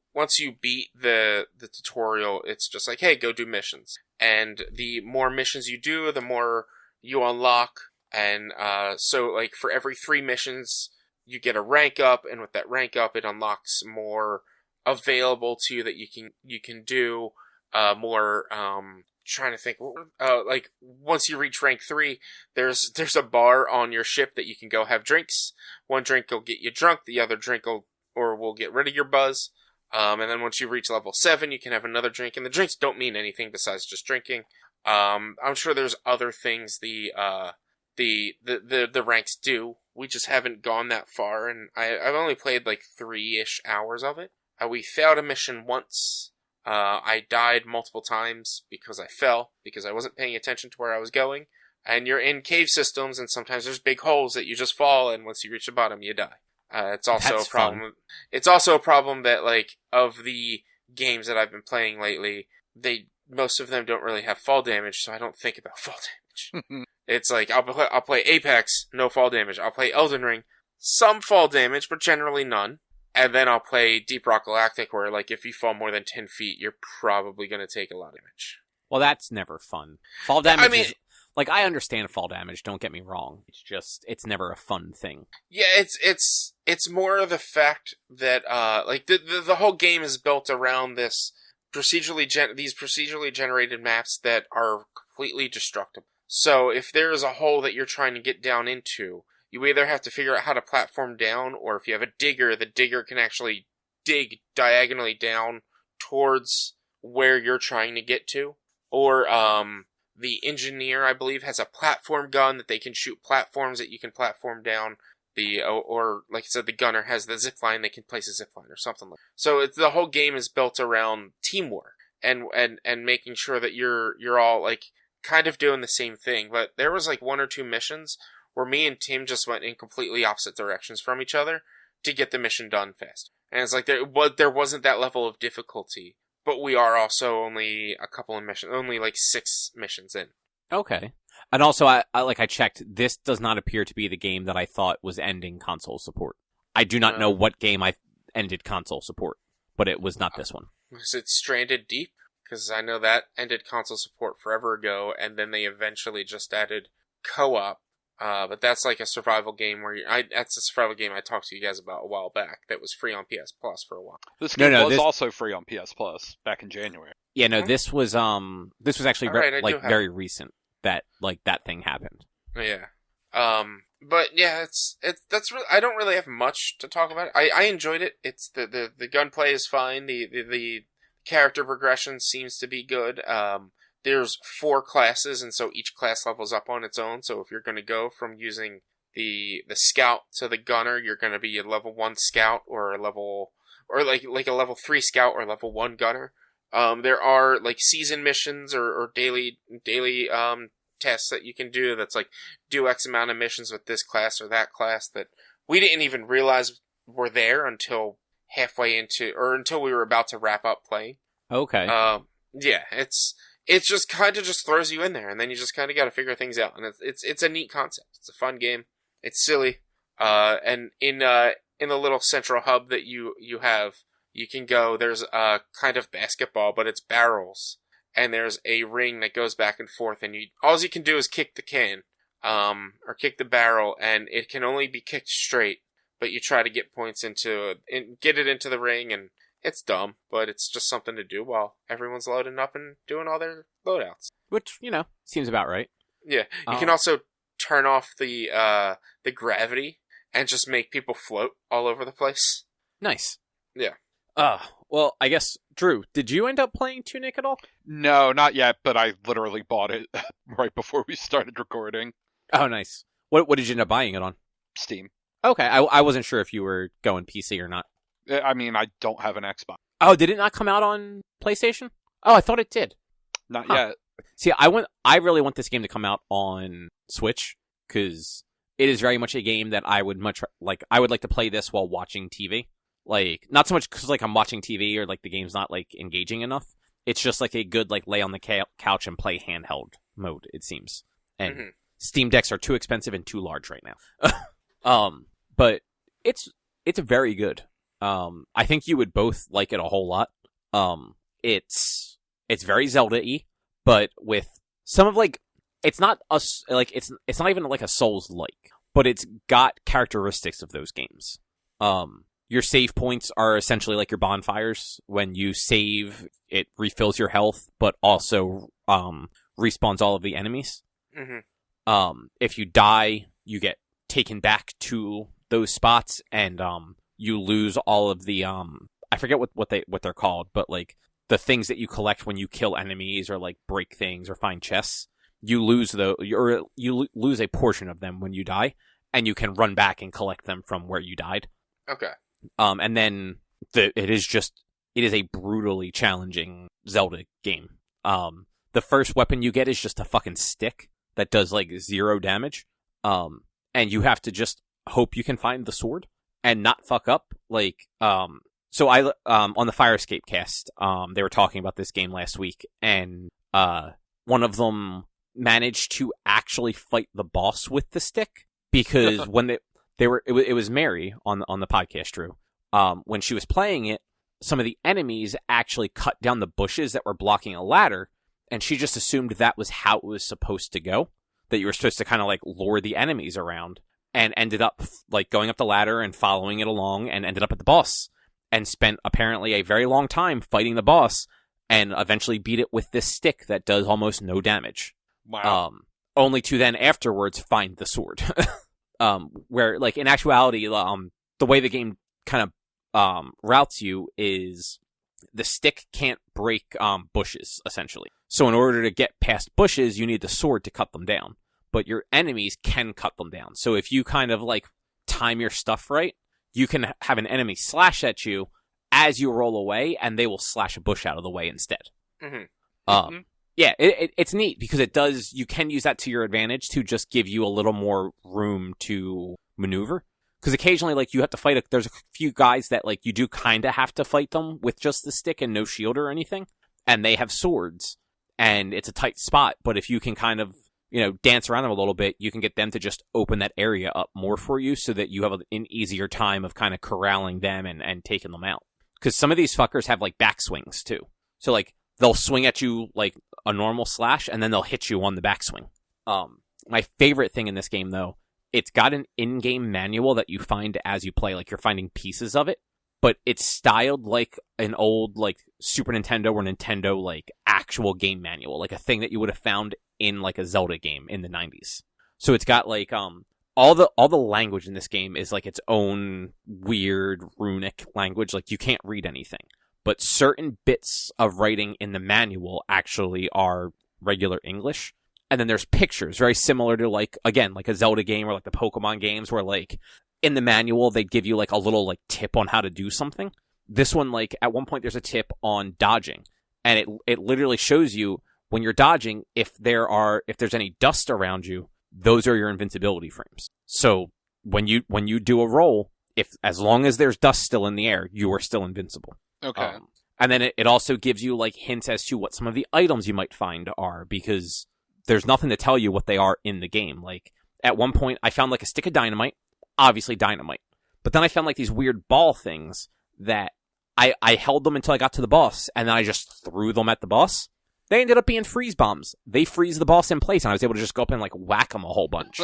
beat the tutorial, it's just like, hey, go do missions. And the more missions you do, the more you unlock. And so, like, for every 3 missions, you get a rank up, and with that rank up, it unlocks more available to you that you can do. More, trying to think, like, once you reach rank 3, there's a bar on your ship that you can go have drinks. One drink will get you drunk, the other drink will get rid of your buzz. And then once you reach level 7, you can have another drink, and the drinks don't mean anything besides just drinking. I'm sure there's other things the ranks do. We just haven't gone that far, and I've only played like 3-ish hours of it. We failed a mission once. I died multiple times because I fell, because I wasn't paying attention to where I was going, and you're in cave systems, and sometimes there's big holes that you just fall in. Once you reach the bottom, you die. It's also That's a problem. fun. It's also a problem that, like, of the games that I've been playing lately, most of them don't really have fall damage, so I don't think about fall damage. It's like, I'll play Apex, no fall damage. I'll play Elden Ring, some fall damage, but generally none. And then I'll play Deep Rock Galactic, where, like, if you fall more than 10 feet, you're probably going to take a lot of damage. Well, that's never fun. Fall damage I mean, is... Like, I understand fall damage, don't get me wrong. It's just, it's never a fun thing. Yeah, it's more the fact that, like, the whole game is built around these procedurally generated maps that are completely destructible. So, if there is a hole that you're trying to get down into, you either have to figure out how to platform down, or if you have a digger, the digger can actually dig diagonally down towards where you're trying to get to. Or, the engineer, I believe, has a platform gun that they can shoot platforms that you can platform down. Or like I said, the gunner has the zip line, they can place a zip line or something like that. So the whole game is built around teamwork and making sure that you're all, like, kind of doing the same thing. But there was, like, 1 or 2 missions where me and Tim just went in completely opposite directions from each other to get the mission done fast. And it's like there wasn't that level of difficulty. But we are also only a couple of missions, only like 6 missions in. Okay. And also, I checked, this does not appear to be the game that I thought was ending console support. I do not know what game I ended console support, but it was not this one. Was it Stranded Deep? Because I know that ended console support forever ago, and then they eventually just added co-op. But that's like a survival game that's a survival game I talked to you guys about a while back that was free on PS Plus for a while. This game was also free on PS Plus back in January. Yeah, no, this was actually very recent that, like, that thing happened. Yeah. But yeah, that's really, I don't really have much to talk about. I enjoyed it. It's the gunplay is fine. The character progression seems to be good. There's 4 classes, and so each class levels up on its own. So if you're going to go from using the scout to the gunner, you're going to be a level 1 scout or a level 3 scout or level 1 gunner. There are, like, season missions or daily tests that you can do. That's like, do X amount of missions with this class or that class that we didn't even realize were there until until we were about to wrap up playing. Okay. Yeah, it's just kind of just throws you in there, and then you just kind of got to figure things out. And it's a neat concept. It's a fun game. It's silly. And in the little central hub that you have, you can go. There's a kind of basketball, but it's barrels, and there's a ring that goes back and forth. And all you can do is kick the can, or kick the barrel, and it can only be kicked straight. But you try to get points get it into the ring, and it's dumb, but it's just something to do while everyone's loading up and doing all their loadouts. Which, seems about right. Yeah. You can also turn off the gravity and just make people float all over the place. Nice. Yeah. Well, I guess, Drew, did you end up playing Tunic at all? No, not yet, but I literally bought it right before we started recording. Oh, nice. What did you end up buying it on? Steam. Okay, I wasn't sure if you were going PC or not. I mean, I don't have an Xbox. Oh, did it not come out on PlayStation? Oh, I thought it did. Not yet. See, I really want this game to come out on Switch, because it is very much a game that I would I would like to play this while watching TV. Like, not so much because, like, I'm watching TV or, like, the game's not, like, engaging enough. It's just, like, a good, like, lay on the couch and play handheld mode, it seems. And Steam Decks are too expensive and too large right now. But it's very good. I think you would both like it a whole lot. It's very Zelda-y, but with some of, like, it's not it's not even like a Souls-like, but it's got characteristics of those games. Your save points are essentially like your bonfires. When you save, it refills your health, but also respawns all of the enemies. Mm-hmm. If you die, you get taken back to those spots, and you lose all of the I forget what they're called, but, like, the things that you collect when you kill enemies or, like, break things or find chests. You lose you lose a portion of them when you die, and you can run back and collect them from where you died. Okay. And then it is a brutally challenging Zelda game. The first weapon you get is just a fucking stick that does like 0 damage. And you have to just hope you can find the sword and not fuck up. Like, so I, on the Fire Escape cast, they were talking about this game last week, and, one of them managed to actually fight the boss with the stick, because when it was Mary on the podcast, Drew. When she was playing it, some of the enemies actually cut down the bushes that were blocking a ladder, and she just assumed that was how it was supposed to go, that you were supposed to kind of like lure the enemies around, and ended up like going up the ladder and following it along, and ended up at the boss, and spent apparently a very long time fighting the boss, and eventually beat it with this stick that does almost no damage. Wow. Only to then afterwards find the sword. Where like in actuality, the way the game kind of routes you is the stick can't break bushes, essentially. So in order to get past bushes, you need the sword to cut them down. But your enemies can cut them down. So if you kind of like time your stuff right, you can have an enemy slash at you as you roll away, and they will slash a bush out of the way instead. Mm-hmm. Yeah, it's neat because it does. You can use that to your advantage to just give you a little more room to maneuver. Because occasionally, like, you have to fight. There's a few guys that like you do kind of have to fight them with just the stick and no shield or anything, and they have swords, and it's a tight spot. But if you can kind of dance around them a little bit, you can get them to just open that area up more for you, so that you have an easier time of kind of corralling them and taking them out. Because some of these fuckers have like backswings too, so like they'll swing at you like a normal slash, and then they'll hit you on the backswing. My favorite thing in this game, though, it's got an in-game manual that you find as you play. Like, you're finding pieces of it, but it's styled like an old like Super Nintendo or Nintendo like actual game manual, like a thing that you would have found in like a Zelda game in the 90s. So it's got like all the language in this game is like its own weird runic language. Like, you can't read anything. But certain bits of writing in the manual actually are regular English. And then there's pictures, very similar to like, again, like a Zelda game or like the Pokemon games, where like in the manual, they'd give you like a little like tip on how to do something. This one, like at one point, there's a tip on dodging, and it literally shows you when you're dodging, if there's any dust around you, those are your invincibility frames. So when you do a roll, as long as there's dust still in the air, you are still invincible. Okay. And then it also gives you like hints as to what some of the items you might find are, because there's nothing to tell you what they are in the game. Like, at one point, I found like a stick of dynamite, obviously dynamite. But then I found like these weird ball things that I held them until I got to the boss, and then I just threw them at the boss. They ended up being freeze bombs. They freeze the boss in place, and I was able to just go up and like whack them a whole bunch.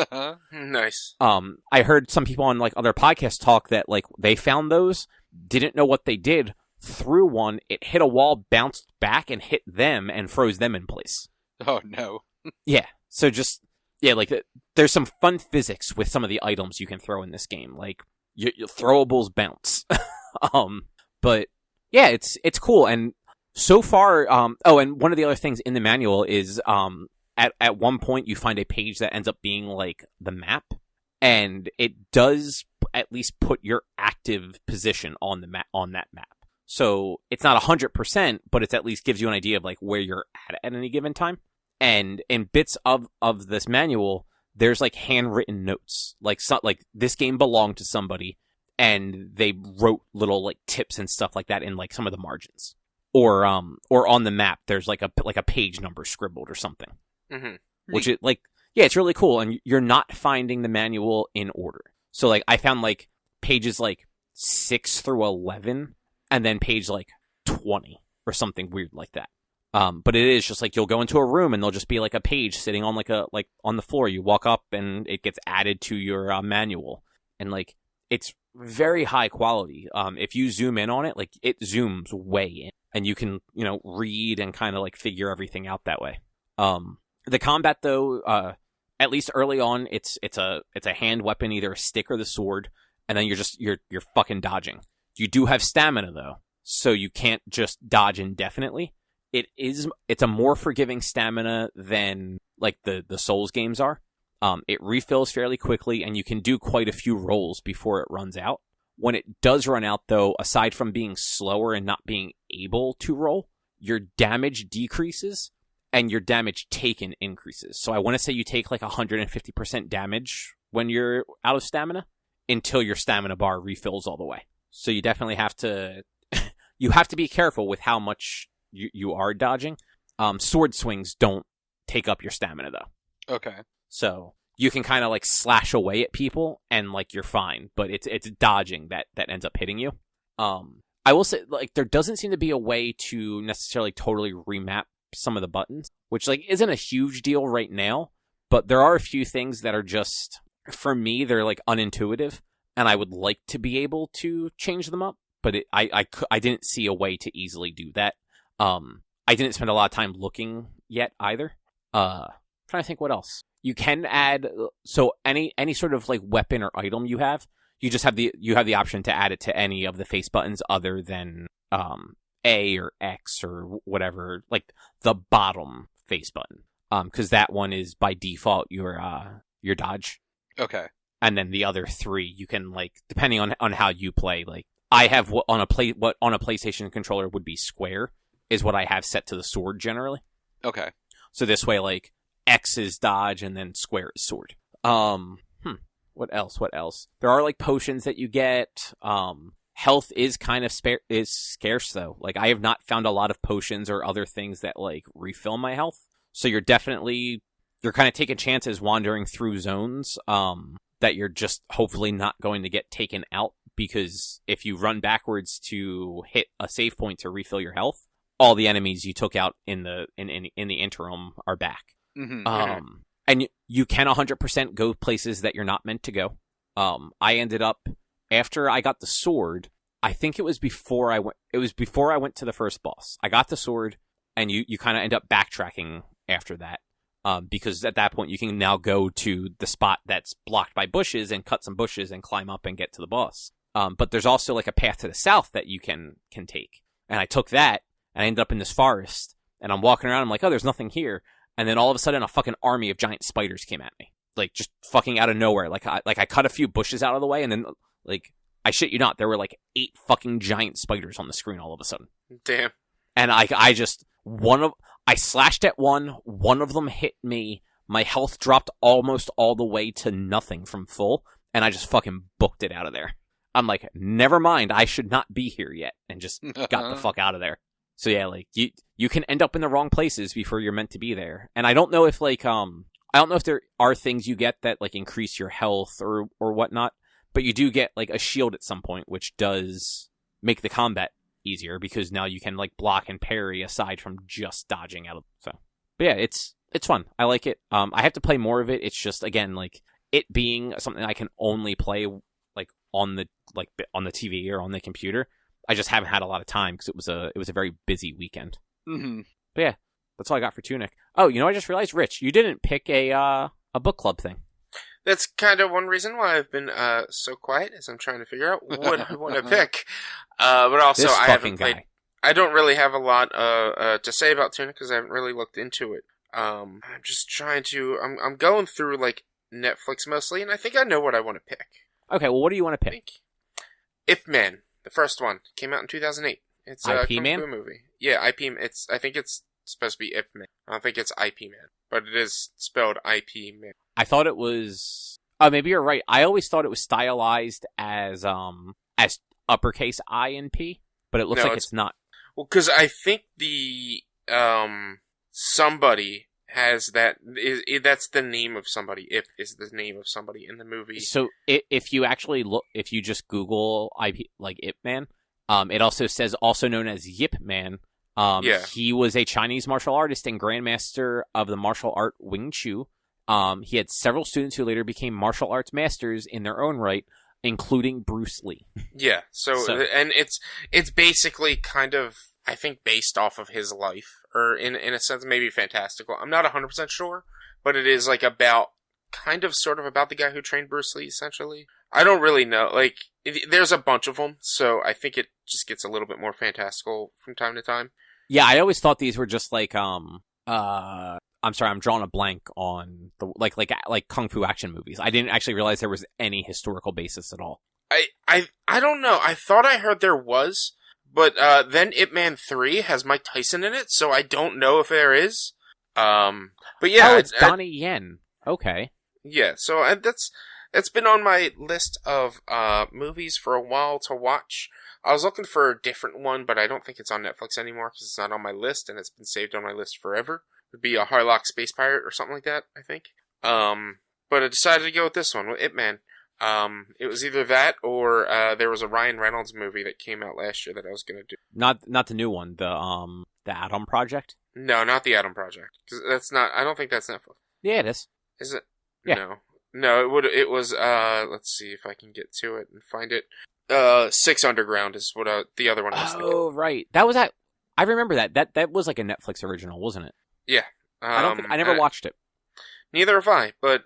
Nice. I heard some people on like other podcasts talk that like they found those, didn't know what they did, threw one, it hit a wall, bounced back, and hit them, and froze them in place. Oh no. Yeah. So just, yeah, like there's some fun physics with some of the items you can throw in this game. Like your throwables bounce. But yeah, it's cool. And so far, and one of the other things in the manual is, at one point you find a page that ends up being like the map, and it does at least put your active position on the map, on that map. So it's not 100%, but it at least gives you an idea of like where you're at any given time. And in bits of this manual, there's like handwritten notes, like this game belonged to somebody, and they wrote little like tips and stuff like that in like some of the margins, or on the map there's like a page number scribbled or something. Mm-hmm. Which is like, yeah, it's really cool. And you're not finding the manual in order. So like I found like pages like 6 through 11, and then page like 20 or something weird like that. But it is just like you'll go into a room and there'll just be like a page sitting on like on the floor. You walk up and it gets added to your manual, and like it's very high quality. If you zoom in on it, like it zooms way in, and you can read and kind of like figure everything out that way. The combat though, at least early on, it's a hand weapon, either a stick or the sword, and then you're fucking dodging. You do have stamina though, so you can't just dodge indefinitely. It's a more forgiving stamina than like the Souls games are. It refills fairly quickly, and you can do quite a few rolls before it runs out. When it does run out though, aside from being slower and not being able to roll, your damage decreases, and your damage taken increases. So I want to say you take like 150% damage when you're out of stamina until your stamina bar refills all the way. So you definitely have to you have to be careful with how much you are dodging. Sword swings don't take up your stamina though. Okay. So you can kind of like slash away at people and like you're fine, but it's dodging that ends up hitting you. I will say like there doesn't seem to be a way to necessarily totally remap some of the buttons, which like isn't a huge deal right now, but there are a few things that are just, for me, they're like unintuitive, and I would like to be able to change them up, but I didn't see a way to easily do that. I didn't spend a lot of time looking yet either. Trying to think what else. You can add, so any sort of like weapon or item you have, you just have the option to add it to any of the face buttons other than A or X or whatever, like the bottom face button. Because that one is by default your dodge. Okay. And then the other three you can like, depending on how you play, like I have what on a PlayStation controller would be square is what I have set to the sword generally. Okay. So this way, like X is dodge and then square is sword. What else? There are like potions that you get. Health is kind of scarce though. Like I have not found a lot of potions or other things that like refill my health. So you're kind of taking chances wandering through zones that you're just hopefully not going to get taken out, because if you run backwards to hit a save point to refill your health, all the enemies you took out in the interim are back. Mm-hmm. And you can 100% go places that you're not meant to go. I ended up, after I got the sword, I think it was before I went to the first boss. I got the sword, and you kind of end up backtracking after that. Because at that point you can now go to the spot that's blocked by bushes and cut some bushes and climb up and get to the boss. But there's also like a path to the south that you can take. And I took that, and I ended up in this forest, and I'm walking around, I'm like, oh, there's nothing here. And then all of a sudden, a fucking army of giant spiders came at me, like just fucking out of nowhere. Like I cut a few bushes out of the way, and then like I shit you not, there were like 8 fucking giant spiders on the screen all of a sudden. Damn. And I slashed at one of them hit me. My health dropped almost all the way to nothing from full, and I just fucking booked it out of there. I'm like, never mind, I should not be here yet, and just got the fuck out of there. So yeah, like you can end up in the wrong places before you're meant to be there. And I don't know if like I don't know if there are things you get that like increase your health or whatnot, but you do get like a shield at some point, which does make the combat easier because now you can like block and parry aside from just dodging out of. So, but yeah, it's fun. I like it. I have to play more of it. It's just again like it being something I can only play like on the TV or on the computer. I just haven't had a lot of time because it was a very busy weekend. Mm-hmm. But yeah, that's all I got for Tunic. Oh, I just realized, Rich, you didn't pick a book club thing. That's kind of one reason why I've been so quiet, as I'm trying to figure out what I want to pick. But also, I haven't played. I don't really have a lot to say about Tunic because I haven't really looked into it. I'm just trying to. I'm going through like Netflix mostly, and I think I know what I want to pick. Okay, well, what do you want to pick? Ip Man. The first one came out in 2008. It's a IP Man Kung Fu movie. Yeah, IP. I think it's supposed to be Ip Man. I don't think it's IP Man, but it is spelled IP Man. I thought it was. Oh, maybe you're right. I always thought it was stylized as uppercase I and P, but it looks like it's not. Well, because I think the somebody has that. That's the name of somebody. Ip is the name of somebody in the movie. So if you actually look, if you just Google IP like Ip Man, it also says also known as Yip Man. Yeah. He was a Chinese martial artist and grandmaster of the martial art Wing Chun. He had several students who later became martial arts masters in their own right, including Bruce Lee. Yeah. So and it's basically kind of, I think, based off of his life, or in a sense maybe fantastical. I'm not 100% sure, but it is like about sort of about the guy who trained Bruce Lee, essentially. I don't really know. Like, there's a bunch of them, so I think it just gets a little bit more fantastical from time to time. Yeah, I always thought these were just like I'm sorry, I'm drawing a blank on the like kung fu action movies. I didn't actually realize there was any historical basis at all. I don't know. I thought I heard there was, but then Ip Man 3 has Mike Tyson in it, so I don't know if there is. But yeah, Oh, it's Donnie Yen. Okay. yeah. So that's been on my list of movies for a while to watch. I was looking for a different one, but I don't think it's on Netflix anymore because it's not on my list, and it's been saved on my list forever. It would be a Harlock Space Pirate or something like that, I think. But I decided to go with this one, with Ip Man. It was either that or there was a Ryan Reynolds movie that came out last year that I was going to do. Not the new one, the Atom Project? No, not the Atom Project. 'Cause that's not. I don't think that's Netflix. Yeah, it is. Is it? Yeah. No. It was. Let's see if I can get to it and find it. Six Underground is what the other one was. Oh, right. That was that. I remember that. That was like a Netflix original, wasn't it? Yeah. I never watched it. Neither have I. But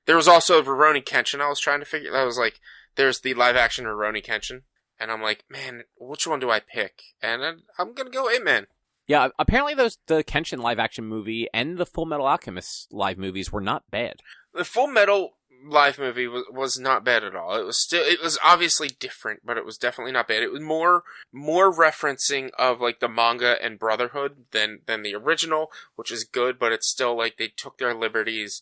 there was also Rurouni Kenshin. I was trying to figure. That was like there's the live action Rurouni Kenshin, and I'm like, man, which one do I pick? And I'm gonna go Ip Man. Yeah, apparently the Kenshin live action movie and the Full Metal Alchemist live movies were not bad. The Full Metal live movie was not bad at all. It was obviously different, but it was definitely not bad. It was more referencing of like the manga and Brotherhood than the original, which is good, but it's still like they took their liberties.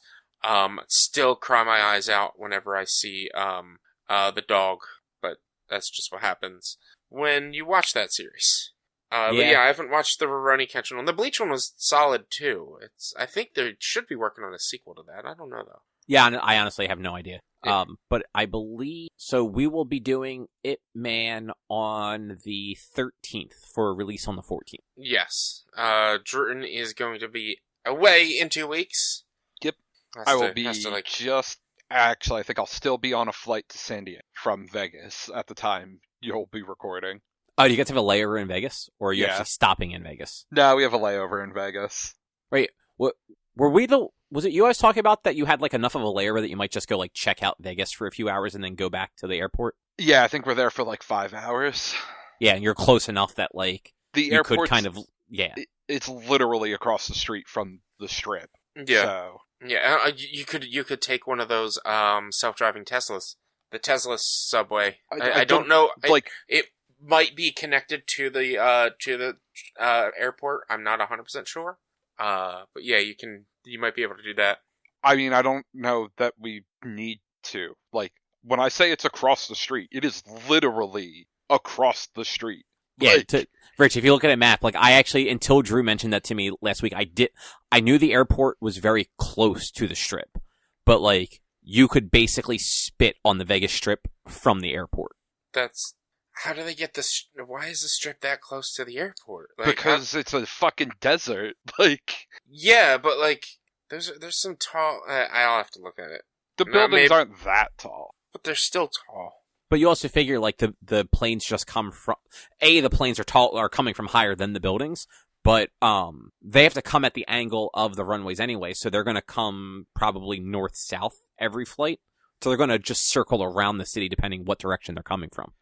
Still cry my eyes out whenever I see the dog, but that's just what happens when you watch that series. But yeah, I haven't watched the Rurouni Kenshin one. The Bleach one was solid too. I think they should be working on a sequel to that. I don't know though. Yeah, I honestly have no idea. Yeah. But I believe so. We will be doing Ip Man on the 13th for a release on the 14th. Yes. Druten is going to be away in 2 weeks. Yep. I will be actually, I think I'll still be on a flight to San Diego from Vegas at the time you'll be recording. Oh, do you get to have a layover in Vegas? Or are you actually stopping in Vegas? No, we have a layover in Vegas. Wait, was it you I was talking about that you had like enough of a layover that you might just go like check out Vegas for a few hours and then go back to the airport? Yeah, I think we're there for like 5 hours. Yeah, and you're close enough that like the airport could kind of it's literally across the street from the Strip. Yeah. So. Yeah, you could take one of those self-driving Teslas. The Tesla subway. I don't know. It might be connected to the airport. I'm not 100% sure. But yeah, you might be able to do that. I mean, I don't know that we need to. Like, when I say it's across the street, it is literally across the street. Yeah, like, Rich, if you look at a map, like I actually, until Drew mentioned that to me last week, I knew the airport was very close to the Strip, but like you could basically spit on the Vegas Strip from the airport. How do they get this? Why is the Strip that close to the airport? Like, because it's a fucking desert. Like, yeah, but like there's some tall. I'll have to look at it. The buildings aren't that tall, but they're still tall. But you also figure like the planes just come from the planes are coming from higher than the buildings, but they have to come at the angle of the runways anyway, so they're going to come probably north south every flight. So they're going to just circle around the city depending what direction they're coming from.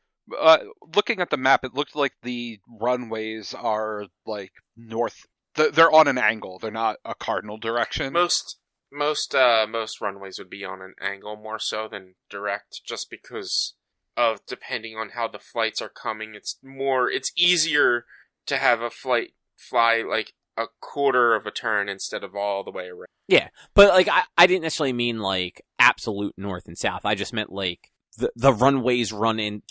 Looking at the map, it looks like the runways are like north. They're on an angle. They're not a cardinal direction. Most runways would be on an angle more so than direct, just because of depending on how the flights are coming. It's easier to have a flight fly like a quarter of a turn instead of all the way around. Yeah, but like I didn't necessarily mean like absolute north and south. I just meant like the runways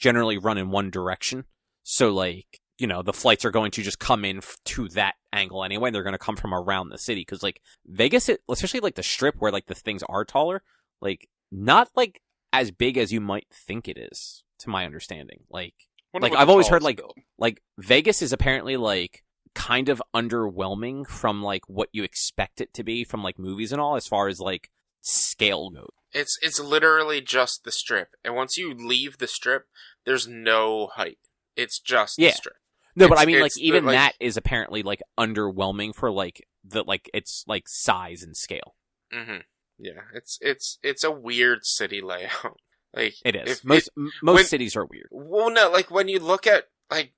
generally run in one direction. So like, you know, the flights are going to just come in to that angle anyway. They're going to come from around the city because like Vegas, especially like the Strip where like the things are taller, like not like as big as you might think it is, to my understanding. Like I've always heard like Vegas is apparently like kind of underwhelming from like what you expect it to be from like movies and all as far as like scale goes. It's literally just the Strip, and once you leave the Strip, there's no height. It's just the Strip. No, but I mean like even that is apparently like underwhelming for like it's like size and scale. Mm-hmm. Yeah, it's a weird city layout. Like it is. Most cities are weird. Well, no, like when you look at like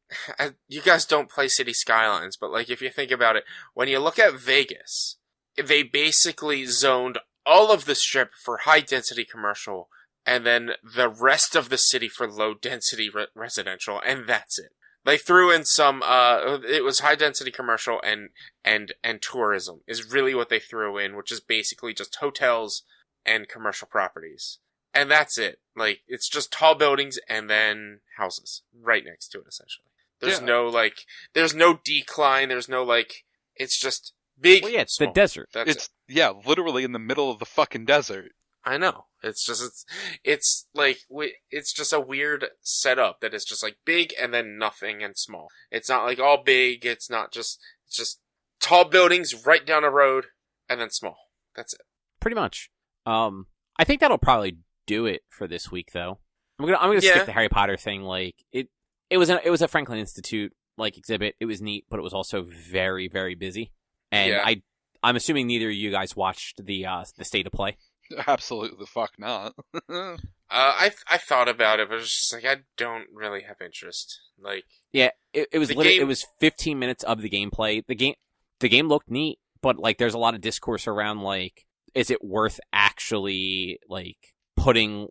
you guys don't play City Skylines, but like if you think about it, when you look at Vegas, they basically zoned all of the Strip for high density commercial, and then the rest of the city for low density residential, and that's it. They threw in some, it was high density commercial and tourism is really what they threw in, which is basically just hotels and commercial properties. And that's it. Like, it's just tall buildings and then houses right next to it, essentially. There's there's no decline, there's no, it's just big. Well, yeah, it's small. the desert. That's it. Yeah, literally in the middle of the fucking desert. I know. It's just, it's just a weird setup that is just big and then nothing and small. It's not all big. It's just tall buildings right down a road and then small. That's it. Pretty much. I think that'll probably do it for this week, though. I'm gonna skip the Harry Potter thing. It was a Franklin Institute exhibit. It was neat, but it was also very, very busy. And I'm assuming neither of you guys watched the state of play. Absolutely the fuck not. I thought about it, but it was just I don't really have interest. It was it was 15 minutes of the gameplay. The game looked neat, but there's a lot of discourse around is it worth actually putting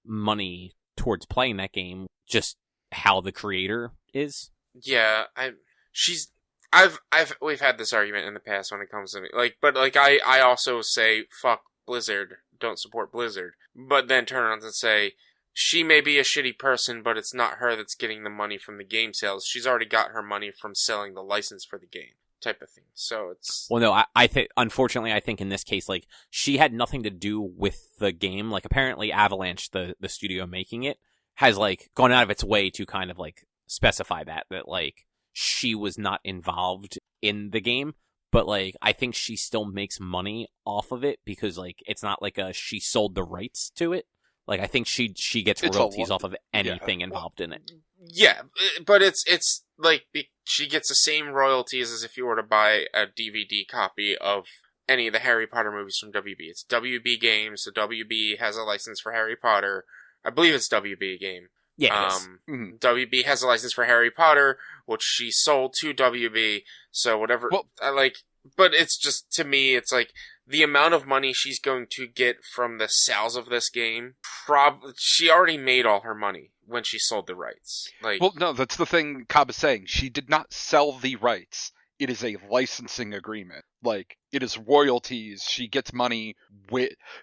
money towards playing that game? Just how the creator is. Yeah, we've had this argument in the past when it comes to me. I also say fuck Blizzard, don't support Blizzard, but then turn around and say she may be a shitty person, but it's not her that's getting the money from the game sales. She's already got her money from selling the license for the game, type of thing. So it's I think unfortunately I think in this case she had nothing to do with the game. Apparently Avalanche, the studio making it, has gone out of its way to kind of specify that she was not involved in the game. But, I think she still makes money off of it because, it's not she sold the rights to it. I think she gets royalties off of anything involved in it. Yeah, but it's she gets the same royalties as if you were to buy a DVD copy of any of the Harry Potter movies from WB. It's WB Games, so WB has a license for Harry Potter. I believe it's WB Game. Yeah, WB has a license for Harry Potter, which she sold to WB, so whatever, but it's just, to me, it's the amount of money she's going to get from the sales of this game, she already made all her money when she sold the rights. Well, no, that's the thing Cobb is saying. She did not sell the rights. It is a licensing agreement. It is royalties. She gets money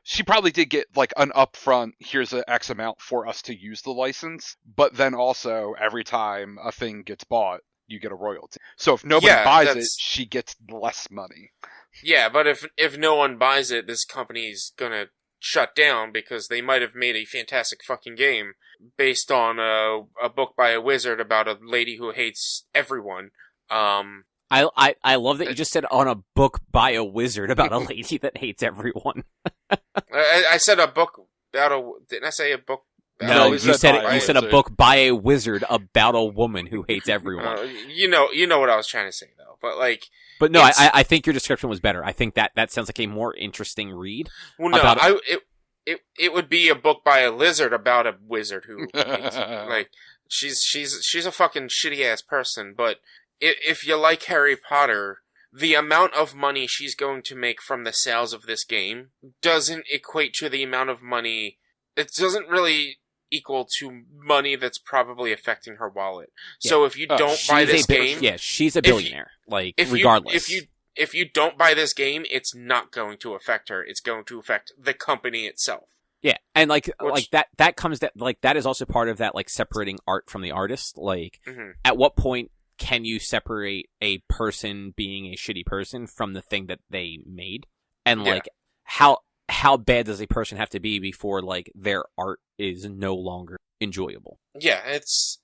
she probably did get an upfront, here's an X amount for us to use the license, but then also every time a thing gets bought, you get a royalty. So if nobody buys it, she gets less money. Yeah, but if no one buys it, this company's gonna shut down because they might have made a fantastic fucking game based on a book by a wizard about a lady who hates everyone. I love that you just said on a book by a wizard about a lady that hates everyone. I said a book about didn't I say a book? No, you said a book by a wizard about a woman who hates everyone. You know what I was trying to say though, but no, I think your description was better. I think that sounds like a more interesting read. Well, no, it would be a book by a lizard about a wizard who hates she's a fucking shitty ass person, but if you like Harry Potter, the amount of money she's going to make from the sales of this game doesn't equate to the amount of money. It doesn't really equal to money that's probably affecting her wallet. Yeah. So if you don't buy this game... Yeah, she's a billionaire, regardless. If you don't buy this game, it's not going to affect her. It's going to affect the company itself. Yeah, and that comes that is also part of that separating art from the artist. At what point can you separate a person being a shitty person from the thing that they made? And how bad does a person have to be before their art is no longer enjoyable? Yeah, it's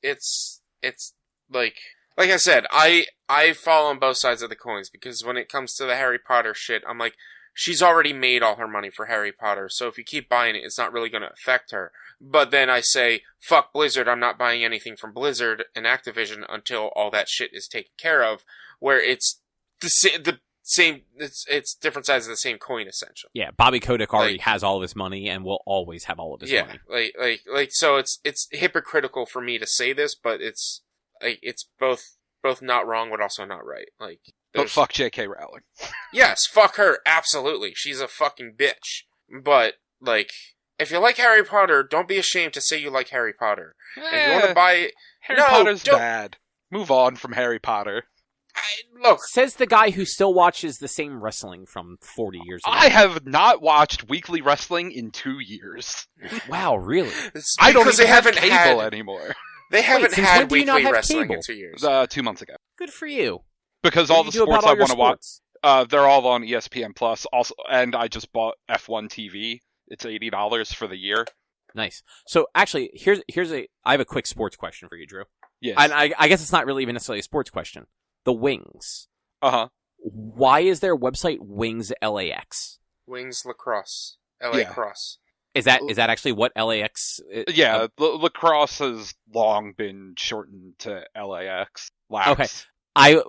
like I said, I fall on both sides of the coins because when it comes to the Harry Potter shit, I'm she's already made all her money for Harry Potter, so if you keep buying it, it's not really going to affect her. But then I say, fuck Blizzard, I'm not buying anything from Blizzard and Activision until all that shit is taken care of, where it's the same, it's different sides of the same coin, essentially. Yeah, Bobby Kotick already has all of his money and will always have all of his money. So it's hypocritical for me to say this, but it's both not wrong, but also not right. But fuck J.K. Rowling. Yes, fuck her, absolutely. She's a fucking bitch. But, if you like Harry Potter, don't be ashamed to say you like Harry Potter. If you want to buy it... Harry Potter's bad. Move on from Harry Potter. Look, Says the guy who still watches the same wrestling from 40 years ago. I have not watched weekly wrestling in 2 years. Wow, really? it's I don't because even they have haven't cable had, anymore. They haven't since when had do you not weekly have wrestling cable? in 2 years. 2 months ago. Good for you. Because What all do the you do about sports I all your want to watch, sports? they're all on ESPN Plus. Also, and I just bought F1 TV. It's $80 for the year. Nice. So actually, I have a quick sports question for you, Drew. Yes. And I guess it's not really even necessarily a sports question. The Wings. Uh-huh. Why is their website Wings LAX? Wings Lacrosse. LA Yeah. Cross. Is that actually what LAX? Yeah, lacrosse has long been shortened to LAX. Lax. Okay. I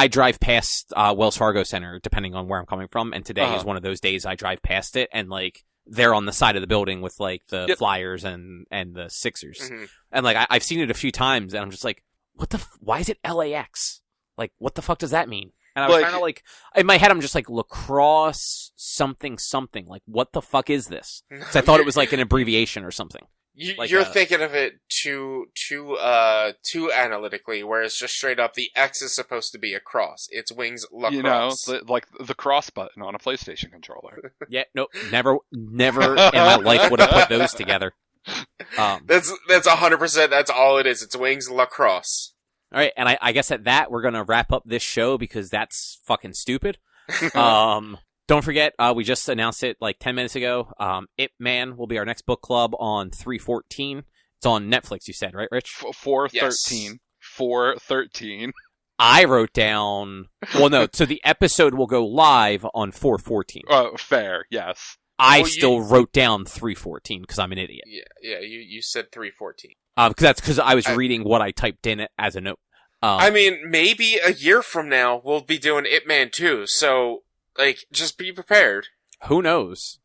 drive past Wells Fargo Center depending on where I'm coming from, and today is one of those days I drive past it, and like they're on the side of the building with like the Flyers and the Sixers, and like I've seen it a few times, and I'm just like, why is it LAX? Like, what the fuck does that mean? And I was kind of like, in my head, I'm just like, lacrosse something. Like, what the fuck is this? Because I thought it was like an abbreviation or something. You're thinking of it too analytically, where it's just straight up the X is supposed to be a cross. It's Wings Lacrosse. Like the cross button on a PlayStation controller. Yeah, nope, never in my life would have put those together. That's 100%. That's all it is. It's Wings Lacrosse. All right, and I guess at that we're gonna wrap up this show because that's fucking stupid. Don't forget, we just announced it like 10 minutes ago. Ip Man will be our next book club on 3/14. It's on Netflix, you said, right, Rich? 4/13. Yes. 4/13. I wrote down. Well, no. So the episode will go live on 4/14. Fair, yes. I still wrote down 3/14 because I'm an idiot. Yeah. You said 3/14. Because I was reading what I typed in it as a note. I mean, maybe a year from now we'll be doing Ip Man 2. So, like, just be prepared. Who knows?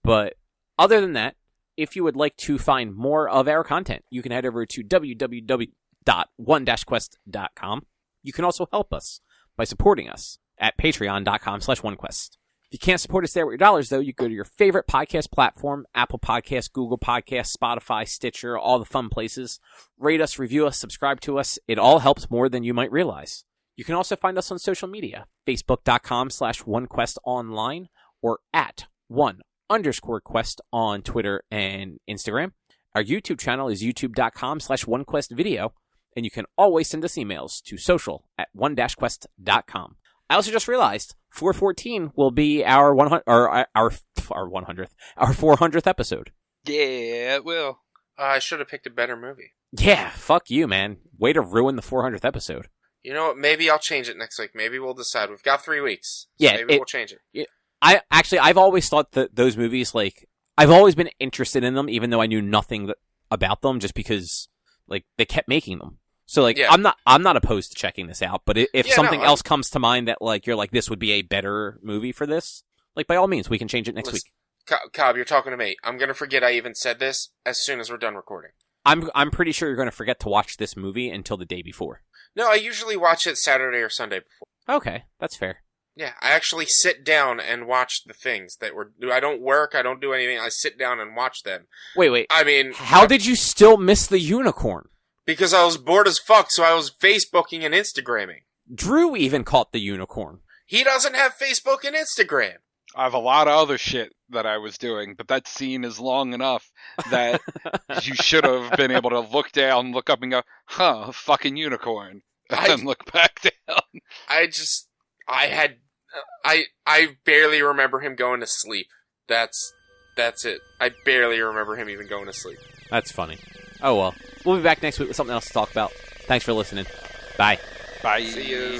But other than that, if you would like to find more of our content, you can head over to www.one-quest.com. You can also help us by supporting us at patreon.com/onequest. If you can't support us there with your dollars, though, you go to your favorite podcast platform, Apple Podcasts, Google Podcasts, Spotify, Stitcher, all the fun places. Rate us, review us, subscribe to us. It all helps more than you might realize. You can also find us on social media, facebook.com/onequestonline or at @1_quest on Twitter and Instagram. Our YouTube channel is youtube.com/onequestvideo, and you can always send us emails to social@one-quest.com. I also just realized 4/14 will be our 400th episode. Yeah, it will. I should have picked a better movie. Yeah, fuck you, man. Way to ruin the 400th episode. You know what? Maybe I'll change it next week. Maybe we'll decide. We've got 3 weeks. So Yeah, maybe we'll change it. I've always thought that those movies, like, I've always been interested in them, even though I knew nothing about them, just because, like, they kept making them. So, like, I'm not opposed to checking this out, but if something else comes to mind that, like, you're like, this would be a better movie for this, like, by all means, we can change it next week. Cobb, you're talking to me. I'm gonna forget I even said this as soon as we're done recording. I'm pretty sure you're going to forget to watch this movie until the day before. No, I usually watch it Saturday or Sunday before. Okay, that's fair. Yeah, I actually sit down and watch the things that I don't work, I don't do anything, I sit down and watch them. Wait. I mean... How did you still miss the unicorn? Because I was bored as fuck, so I was Facebooking and Instagramming. Drew even caught the unicorn. He doesn't have Facebook and Instagram. I have a lot of other shit that I was doing, but that scene is long enough that you should have been able to look down, look up, and go, huh, fucking unicorn. And then look back down. I barely remember him going to sleep. That's it. I barely remember him even going to sleep. That's funny. Oh well. We'll be back next week with something else to talk about. Thanks for listening. Bye. Bye. See you.